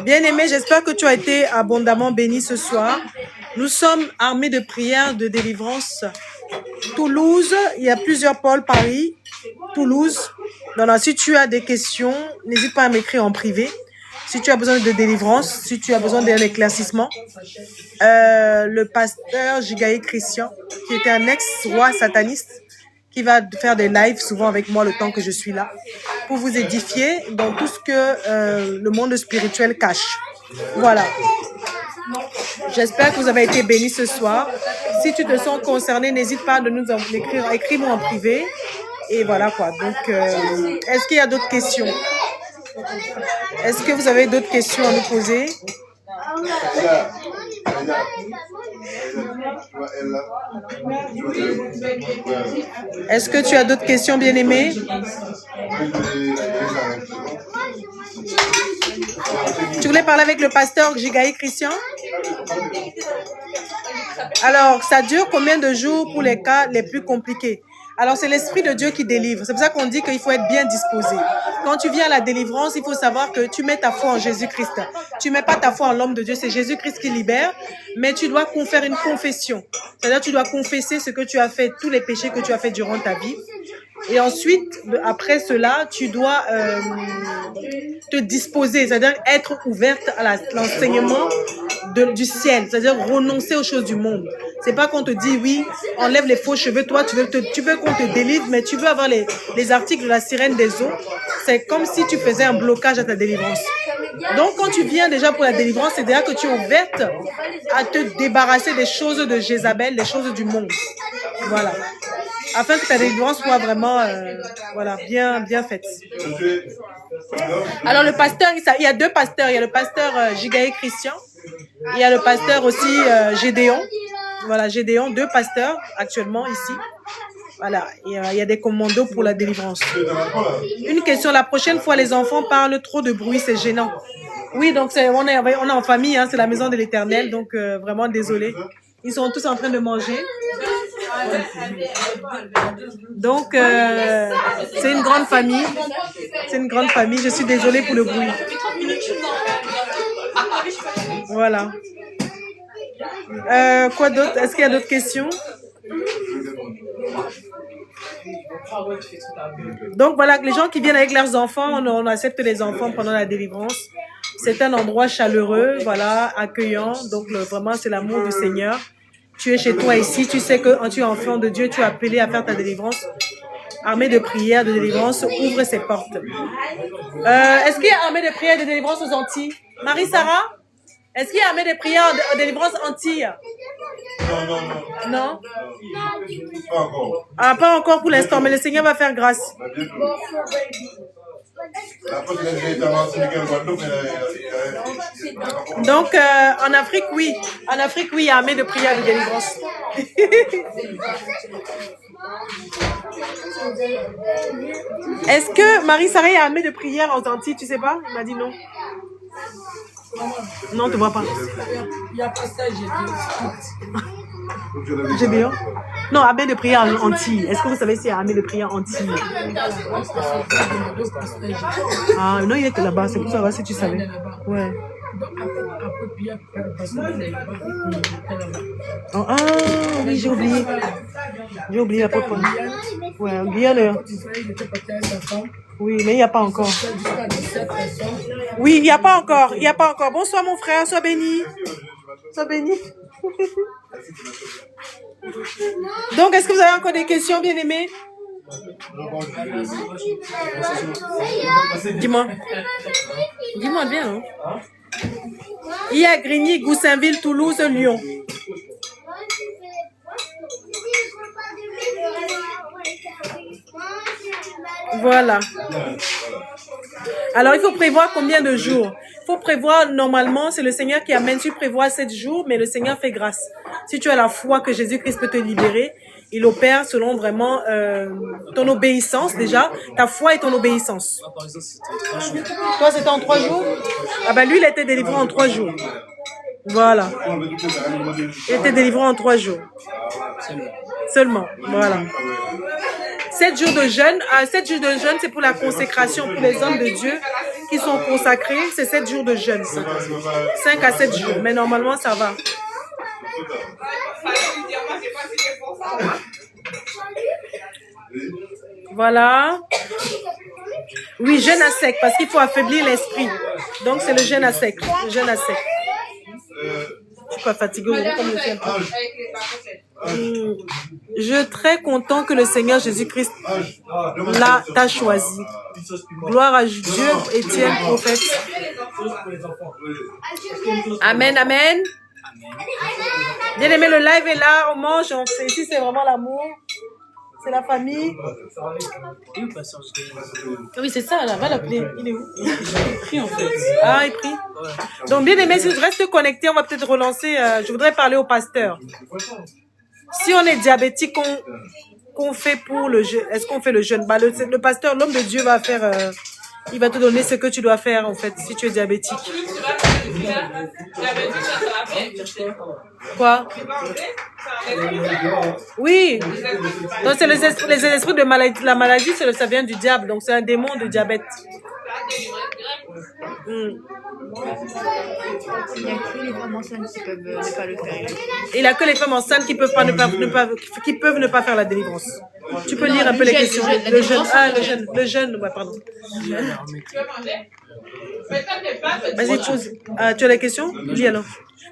Bien-aimé, j'espère que tu as été abondamment béni ce soir. Nous sommes armés de prières, de délivrance. Toulouse, il y a plusieurs pôles, Paris, Toulouse. Donc, si tu as des questions, n'hésite pas à m'écrire en privé. Si tu as besoin de délivrance, si tu as besoin d'un éclaircissement, le pasteur Jigaï Christian, qui était un ex-roi sataniste, qui va faire des lives souvent avec moi le temps que je suis là, pour vous édifier dans tout ce que le monde spirituel cache. Voilà. J'espère que vous avez été bénis ce soir. Si tu te sens concerné, n'hésite pas à nous écrire, écris-moi en privé. Et voilà quoi. Donc, est-ce qu'il y a d'autres questions? Est-ce que vous avez d'autres questions à nous poser? Est-ce que tu as d'autres questions, bien-aimé? Tu voulais parler avec le pasteur Jigaï Christian? Alors, ça dure combien de jours pour les cas les plus compliqués? Alors, c'est l'Esprit de Dieu qui délivre. C'est pour ça qu'on dit qu'il faut être bien disposé. Quand tu viens à la délivrance, il faut savoir que tu mets ta foi en Jésus-Christ. Tu mets pas ta foi en l'homme de Dieu, c'est Jésus-Christ qui libère, mais tu dois faire une confession. C'est-à-dire, tu dois confesser ce que tu as fait, tous les péchés que tu as fait durant ta vie. Et ensuite, après cela, tu dois te disposer, c'est-à-dire être ouverte à l'enseignement du ciel, c'est-à-dire renoncer aux choses du monde. C'est pas qu'on te dit, oui, enlève les faux cheveux, toi, tu veux qu'on te délivre, mais tu veux avoir les articles de la sirène des eaux. C'est comme si tu faisais un blocage à ta délivrance. Donc, quand tu viens déjà pour la délivrance, c'est déjà que tu es ouverte à te débarrasser des choses de Jézabel, des choses du monde. Voilà. Afin que ta délivrance soit vraiment voilà, bien faite. Alors, le pasteur, il y a deux pasteurs. Il y a le pasteur Jigaé Christian. Il y a le pasteur aussi Gédéon. Voilà, Gédéon, deux pasteurs actuellement ici. Voilà, il y a des commandos pour la délivrance. Une question, la prochaine fois, les enfants parlent trop de bruit, c'est gênant. Oui, donc on est en famille, hein, c'est la maison de l'Éternel, donc vraiment désolé. Ils sont tous en train de manger. Donc, c'est une grande famille. C'est une grande famille. Je suis désolée pour le bruit. Voilà. Quoi d'autre? Est-ce qu'il y a d'autres questions? Donc, voilà, les gens qui viennent avec leurs enfants, on accepte les enfants pendant la délivrance. C'est un endroit chaleureux, voilà, accueillant. Donc, vraiment, c'est l'amour du Seigneur. Tu es chez toi ici, tu sais que quand tu es enfant de Dieu, tu es appelé à faire ta délivrance. Armée de prière, de délivrance, ouvre ses portes. Est-ce qu'il y a armée de prière et de délivrance aux Antilles? Marie-Sarah? Est-ce qu'il y a armée de prière de délivrance Antilles? Non. Non? Pas encore. Ah, pas encore pour l'instant, mais le Seigneur va faire grâce. Donc, en Afrique, oui. En Afrique, oui, il y a armée de prière et de délivrance. Est-ce que Marie-Sarah est armée de prière aux Antilles? Tu sais pas? Il m'a dit non. Non, on ne te voit pas. Il n'y a pas ça, j'ai bien. Non, armée de prière Antilles. Est-ce que vous savez s'il y a armée de prière Antilles? Ah, non, il est là-bas. C'est pour savoir si tu savais. Ouais. Oh, ah, oui, j'ai oublié. J'ai oublié la propre. Ouais, oublié-le. Oui, mais il n'y a pas encore. Oui, il n'y a pas encore. Il n'y a pas encore. Bonsoir, mon frère. Sois béni. Sois béni. Donc, est-ce que vous avez encore des questions, bien-aimés? Dis-moi. Dis-moi bien. Hein? Il y a Grigny, Goussainville, Toulouse, Lyon. Voilà. Alors, il faut prévoir combien de jours? Il faut prévoir, normalement, c'est le Seigneur qui amène. Tu prévois 7 jours, mais le Seigneur fait grâce. Si tu as la foi que Jésus-Christ peut te libérer, il opère selon vraiment ton obéissance déjà. Ta foi et ton obéissance. Toi, c'était en 3 jours? Ah ben lui, il a été délivré en 3 jours. Voilà. Il a été délivré en 3 jours. Seulement. Voilà. 7 jours de jeûne. 7 jours de jeûne, c'est pour la consécration, pour les hommes de Dieu qui sont consacrés. C'est 7 jours de jeûne. 5 à 7 jours. Mais normalement, ça va. Voilà. Oui, jeûne à sec, parce qu'il faut affaiblir l'esprit. Donc, c'est le jeûne à sec. Le jeûne à sec. Je suis pas fatiguée aujourd'hui comme je suis un peu. Je suis très content que le Seigneur Jésus-Christ t'a choisi. Gloire à Dieu, Étienne, prophète. Amen, amen. Bien aimé, le live est là, on mange, on fait. Ici, c'est vraiment l'amour. C'est la famille. Oui, c'est ça, là, va l'appeler. Il est où? Il prie, en fait. Ah, il prie. Donc, bien aimé, si je reste connecté, on va peut-être relancer. Je voudrais parler au pasteur. Si on est diabétique, qu'on fait pour le jeûne? Est-ce qu'on fait le jeûne? Bah, le pasteur, l'homme de Dieu va faire. Il va te donner ce que tu dois faire, en fait, si tu es diabétique. Quoi? Oui. Donc, c'est les esprits de maladie. La maladie, ça vient du diable. Donc, c'est un démon de diabète. Il n'y a que les femmes enceintes qui peuvent ne pas le faire. Il n'y a que les femmes enceintes qui peuvent ne pas faire la délivrance. Tu peux lire un peu les questions. Le jeune, ouais, pardon. Vas-y, pose. Tu as des questions? Lis alors.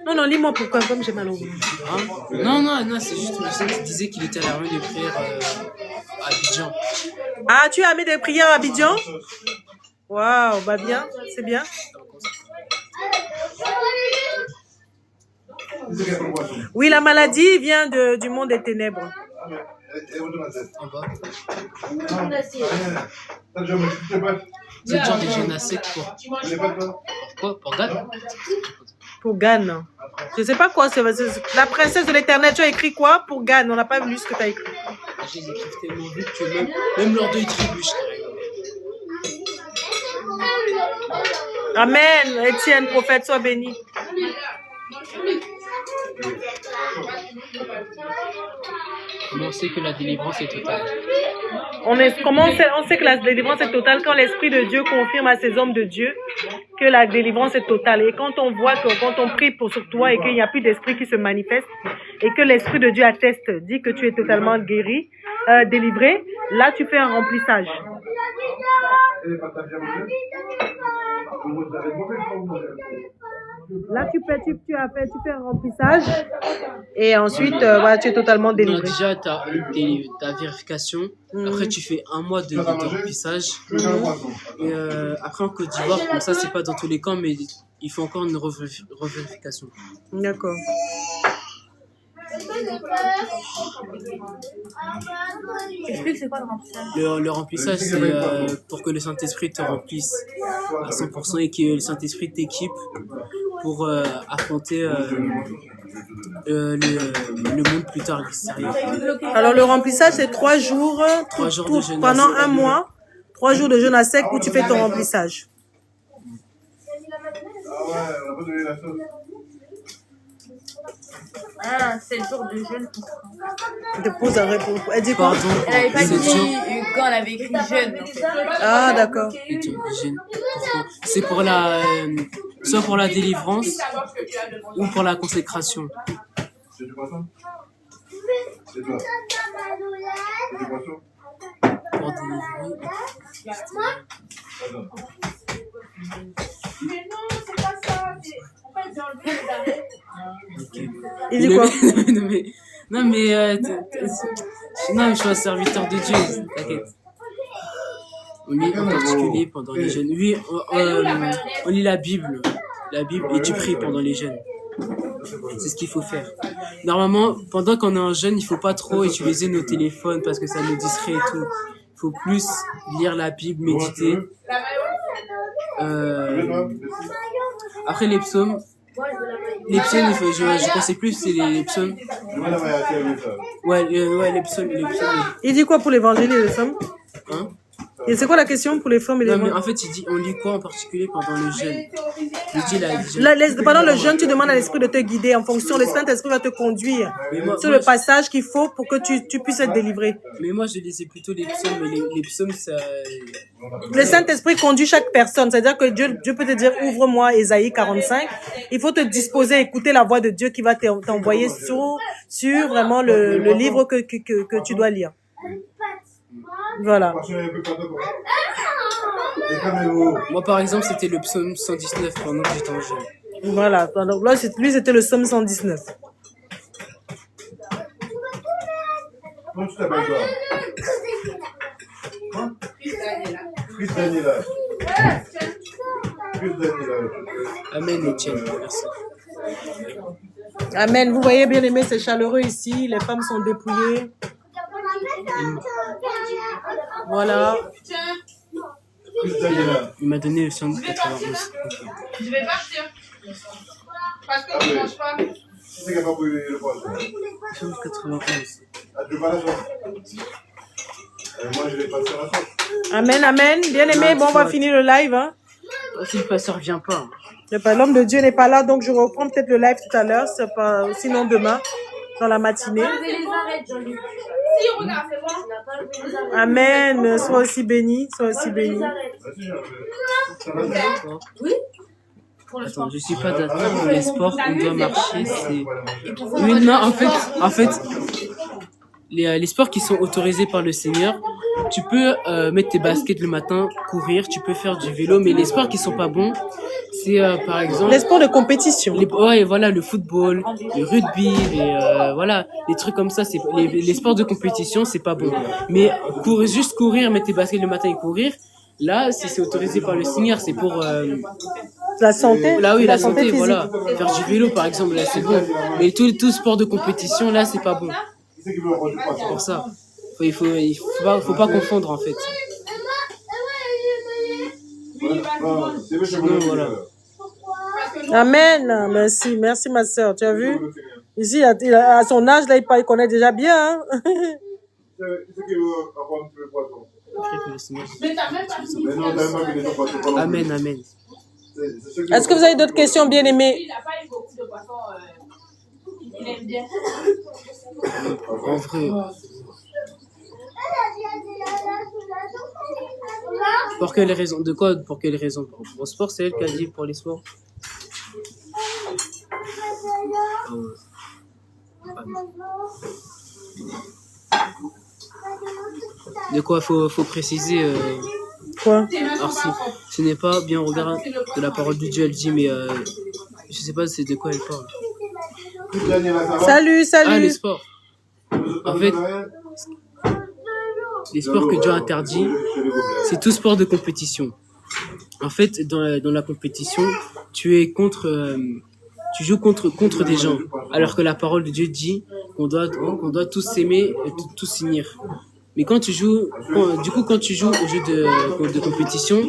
Non, lis-moi pourquoi, comme j'ai mal au ventre. Non, c'est juste le qui disait qu'il était à la réunion de prière à Abidjan. Ah, tu as mis des prières à Abidjan? Waouh, bah bien, c'est bien. Oui, la maladie vient du monde des ténèbres. Vous êtes genre des jeunes à sec, quoi. Pourquoi? Pour Gane? Pour Gane. Je sais pas quoi, c'est la princesse de l'éternel. Tu as écrit quoi pour Gane? On n'a pas lu ce que tu as écrit. J'ai écrit tellement vite que même lors de trébuche. Amen. Étienne, prophète, sois béni. Comment on sait que la délivrance est totale? On sait que la délivrance est totale quand l'Esprit de Dieu confirme à ces hommes de Dieu que la délivrance est totale. Et quand on voit que quand on prie sur toi et qu'il n'y a plus d'esprit qui se manifeste et que l'Esprit de Dieu atteste, dit que tu es totalement guéri, délivré, là tu fais un remplissage. Là, tu fais un remplissage et ensuite, voilà, tu es totalement délivré. Déjà, ta vérification. Après, tu fais 1 mois de remplissage. Et après, en Côte d'Ivoire, comme ça, c'est pas dans tous les camps, mais il faut encore une revérification. D'accord. Explique, c'est quoi le remplissage? Le remplissage, c'est pour que le Saint-Esprit te remplisse à 100% et que le Saint-Esprit t'équipe pour affronter le monde plus tard. Alors, le remplissage, c'est 3 jours, 3 jours de jeûne pendant 1 mois, 3 jours de jeûne à sec où tu fais ton remplissage. Ah, 7 jours de jeûne. De pause à réponse. Elle dit quoi? Elle n'avait pas dit quand elle avait écrit jeûne. En fait. Ah, d'accord. C'est pour soit pour la délivrance ou pour la consécration. C'est du poisson? C'est toi. C'est du poisson? Pour délivrer. Mais non, c'est pas ça. En fait, j'ai enlevé les arrêts. Okay. Il dit quoi? Non, mais je suis un serviteur de Dieu, t'inquiète. On lit en particulier pendant les jeûnes. Oui, on lit la Bible et tu pries pendant les jeûnes. C'est ce qu'il faut faire. Normalement, pendant qu'on est en jeûne, il faut pas trop utiliser nos téléphones parce que ça nous distrait et tout. Il faut plus lire la Bible, méditer. Après les psaumes, je pensais plus c'est les psaumes. Ouais, les psaumes. Il dit quoi pour l'évangile et les femmes? Hein? Et c'est quoi la question pour les femmes et les Non, mais hommes? en fait, il dit, on lit quoi en particulier pendant le jeûne? Pendant le jeûne, tu demandes à l'esprit de te guider en fonction. Le Saint-Esprit va te conduire sur le passage qu'il faut pour que tu puisses être délivré. Mais moi, je lisais plutôt les psaumes, mais les psaumes, ça... Le Saint-Esprit conduit chaque personne. C'est-à-dire que Dieu peut te dire, ouvre-moi Ésaïe 45. Il faut te disposer à écouter la voix de Dieu qui va t'envoyer sur vraiment le livre que tu dois lire. Voilà. Moi, par exemple, c'était le psaume 119 pendant que j'étais en jeûne. Voilà. Donc là, lui, c'était le psaume 119. Comment tu t'appelles toi? Chris Daniela. Amen, Etienne. Merci. Amen. Vous voyez, bien aimé, c'est chaleureux ici. Les femmes sont dépouillées. Voilà. Il m'a donné le 191. Je vais partir. Parce que je ne mange pas. C'est qu'il n'y a pas brûlé le poisson. 191. Ah, tu veux pas la sauce? Moi, je l'ai pas sur la sauce. Amen, amen. Bien aimé, bon, on va finir le live. Hein. Si le pasteur vient pas. L'homme de Dieu n'est pas là, donc je reprends peut-être le live tout à l'heure, sinon demain. dans la matinée. Amen. Sois aussi béni. Sois aussi béni. Attends, je suis pas d'accord pour les sports, on doit marcher, c'est... Oui, non, en fait, les sports qui sont autorisés par le Seigneur, tu peux mettre tes baskets le matin, courir, tu peux faire du vélo, mais les sports qui sont pas bons, c'est par exemple... Les sports de compétition. Ouais, voilà, le football, le rugby, voilà, les trucs comme ça, c'est les sports de compétition, c'est pas bon. Mais juste courir, mettre tes baskets le matin et courir, là, si c'est autorisé par le Seigneur, c'est pour... la santé. Là, oui, la santé, physique. Voilà. Faire du vélo, par exemple, là, c'est bon. Mais tout sport de compétition, là, c'est pas bon. C'est pour ça. Il faut pas confondre, en fait. Sinon, voilà. Amen. Merci ma soeur. Tu as vu? Ici, à son âge, là, il connaît déjà bien. Hein? Amen, amen. Est-ce que vous avez d'autres questions, bien-aimés? Il n'a pas eu beaucoup de poissons. Il aime bien. En vrai. Pour quelle raison? De quoi? Pour quelle raison? Pour le sport, c'est elle qui a dit pour les sports. De quoi faut préciser Quoi? Alors si ce n'est pas bien au regard de la parole de Dieu, elle dit, mais je sais pas c'est de quoi elle parle. Salut. Ah, les sports. En fait, les sports que Dieu interdit, c'est tout sport de compétition. En fait, dans la compétition, tu joues contre des gens, alors que la parole de Dieu dit qu'on doit tous s'aimer et tous s'unir. Mais quand tu joues au jeu de compétition,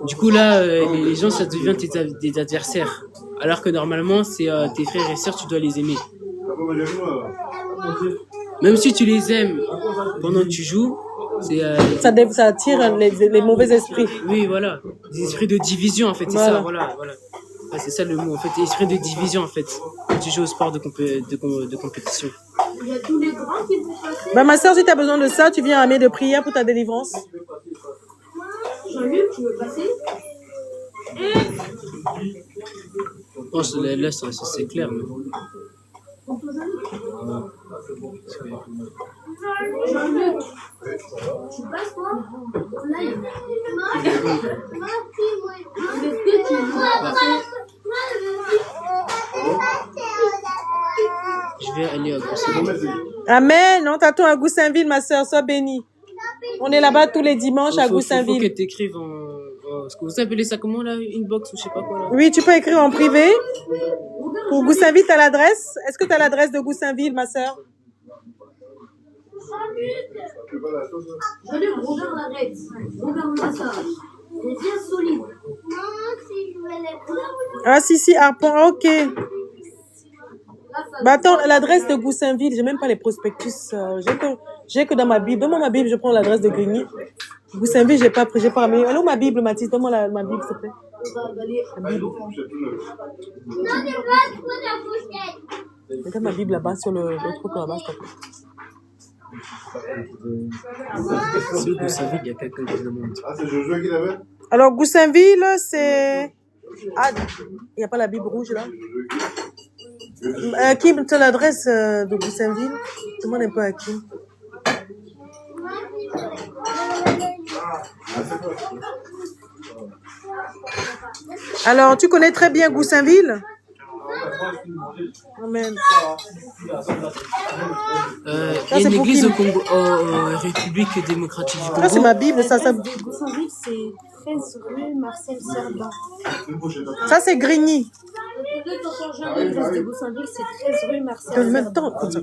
du coup là, les gens, ça devient des adversaires. Alors que normalement, c'est tes frères et sœurs, tu dois les aimer. Même si tu les aimes pendant que tu joues, ça attire les mauvais esprits. Oui, voilà. Des esprits de division, en fait, c'est ça, voilà. Ouais, c'est ça le mot, en fait, esprit de division, en fait, quand tu joues au sport de compétition. Il y a tous les grands qui vont passer. Bah, ma soeur, si tu as besoin de ça, tu viens à mes de prière pour ta délivrance. Jean-Luc, tu veux passer? Oh, là, c'est clair. Mais... Jean-Luc, tu passes quoi? Là, il y a... Je vais aller à Goussainville. Amen. On t'attend à Goussainville, ma soeur. Sois bénie. On est là-bas tous les dimanches à Goussainville. Il faut que tu écrives ce que vous appelez ça comment là? Inbox ou je sais pas quoi là. Oui, tu peux écrire en privé. Pour Goussainville, tu as l'adresse. Est-ce que tu as l'adresse de Goussainville, ma soeur? Jean-Luc, regarde l'adresse. Regarde le message. C'est bien solide. Ah, si, Harpon, ok. Bah attends, l'adresse de Goussainville, j'ai même pas les prospectus. J'ai que dans ma Bible. Donne-moi ma Bible, je prends l'adresse de Grigny. Goussainville, j'ai pas ramené. Allô, ma Bible, Mathis, donne-moi ma Bible, s'il te plaît. La Bible. Regarde ma Bible là-bas, sur le truc là-bas, s'il te plaît. Si Goussainville, il y a quelqu'un qui demande. Ah, c'est Josué qui l'avait? Alors, Goussainville, c'est... Ah, il n'y a pas la Bible rouge, là? Qui te l'adresse de Goussainville? Demande un peu à qui. Alors, tu connais très bien Goussainville? Amen. Il y a une église au Congo, République démocratique du Congo. Ça, c'est ma Bible. Ça. Goussainville, c'est 13 rue Marcel Cerdan. Ça, c'est Grigny. L'église de Goussainville, c'est 13 rue Marcel Cerdan. En même temps, comme ça.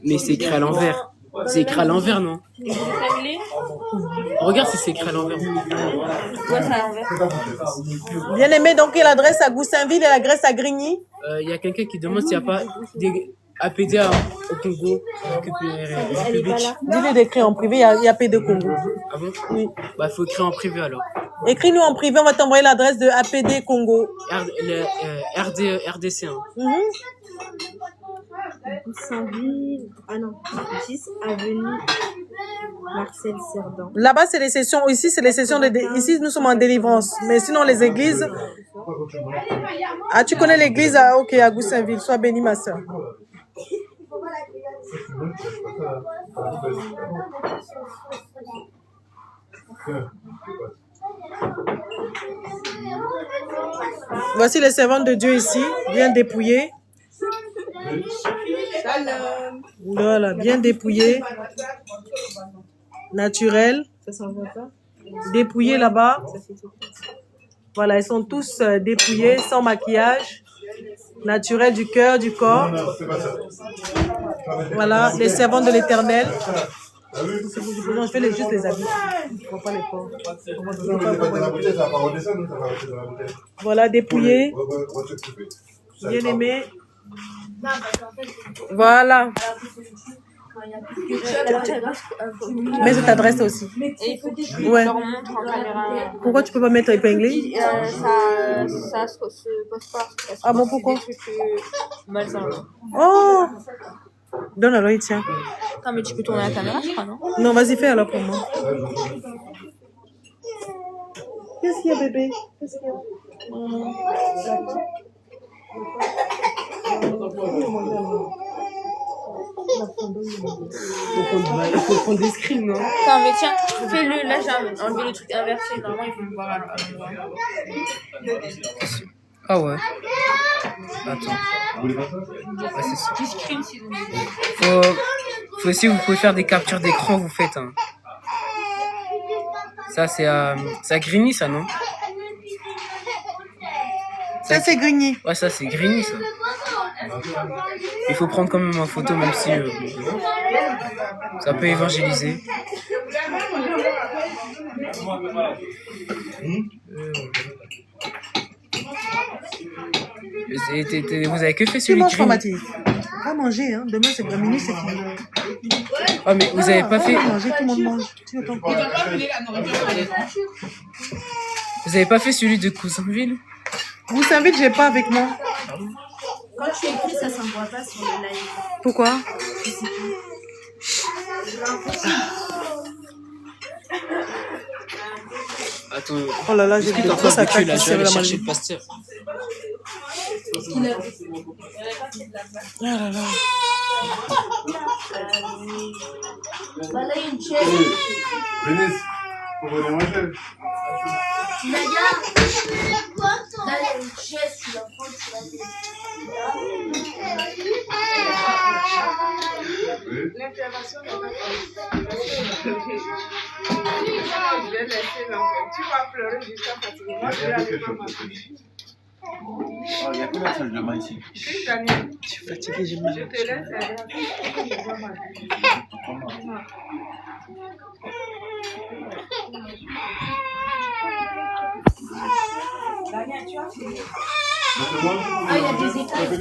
Mais c'est écrit à l'envers. C'est écrit à l'envers, non? Regarde si c'est écrit à l'envers. Ouais, c'est à l'envers. Bien aimé, donc il l'adresse à Goussainville et l'adresse à Grigny. Il y a quelqu'un qui demande s'il n'y a pas des APD au Congo. Dis-lui d'écrire en privé, il y a APD Congo. Ah bon? Oui. Bah, il faut écrire en privé alors. Écris-nous en privé, on va t'envoyer l'adresse de APD Congo. RDC. Hein. Goussainville. Ah non, 10 avenue Marcel Cerdan. Là-bas, c'est les sessions. Ici, c'est les sessions de. Ici, nous sommes en délivrance. Mais sinon, les églises. Ah, tu connais l'église ok, à Goussainville. Sois bénie, ma soeur. Voici les servantes de Dieu ici, bien dépouillées. Voilà, bien dépouillées. Naturelles. Dépouillées là-bas. Voilà, elles sont tous dépouillées, sans maquillage. Naturelles du cœur, du corps. Voilà, les servantes de l'Éternel. Non, je fais juste les habits. Je ne vois pas les corps. Voilà, dépouillé. Bien aimé. Voilà. Mets cette adresse aussi. Ouais. Pourquoi tu peux pas mettre épinglé? Ça se pose pas. Ah bon, pourquoi? Malsain. Oh! Donne alors, il tient. Attends, mais tu peux tourner la caméra, je crois, non? Non, vas-y, fais alors pour moi. Qu'est-ce qu'il y a, bébé? Qu'est-ce qu'il y a? Il faut qu'on discrimine, non? Attends, mais tiens, fais-le. Là, j'ai enlevé le truc inversé. Normalement, il faut me voir à l'endroit. Ah ouais. Attends. Ouais, c'est ça. Faut aussi, vous pouvez faire des captures d'écran, vous faites. Hein. Ça, c'est à Grigny, ça, non? Ça, c'est Grigny. Ouais, ça, c'est Grigny, ça. Il faut prendre quand même en photo, même si ça peut évangéliser. Vous avez que fait celui de Grigny? Va manger, hein. Demain, c'est minuit, c'est fini. Ah, mais vous avez pas fait. Manger, tout le monde mange. Vous avez pas fait celui de Goussainville? Goussainville, j'ai pas avec moi. Quand tu écris, ça s'envoie pas sur le live. Pourquoi? Attends. Oh là là, j'ai dit que ça là, je vais aller chercher le pasteur. Ah là là. Voilà une chaise. Venez, pour venir manger. Nadia, là, il y a une chaise, tu la prends, tu la mets. L'intervention n'est pas je vais laisser l'enfant. Tu vas pleurer jusqu'à fatiguer. Moi, je vais aller pas manger. Il n'y a plus la salle de bain ici. Je suis fatiguée, j'ai mal. Je te laisse aller. Ah, il y a des étapes.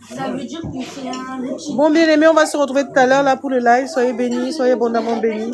Ça veut dire que c'est un outil. Bon, bien aimé, on va se retrouver tout à l'heure là pour le live. Soyez bénis, soyez abondamment bénis.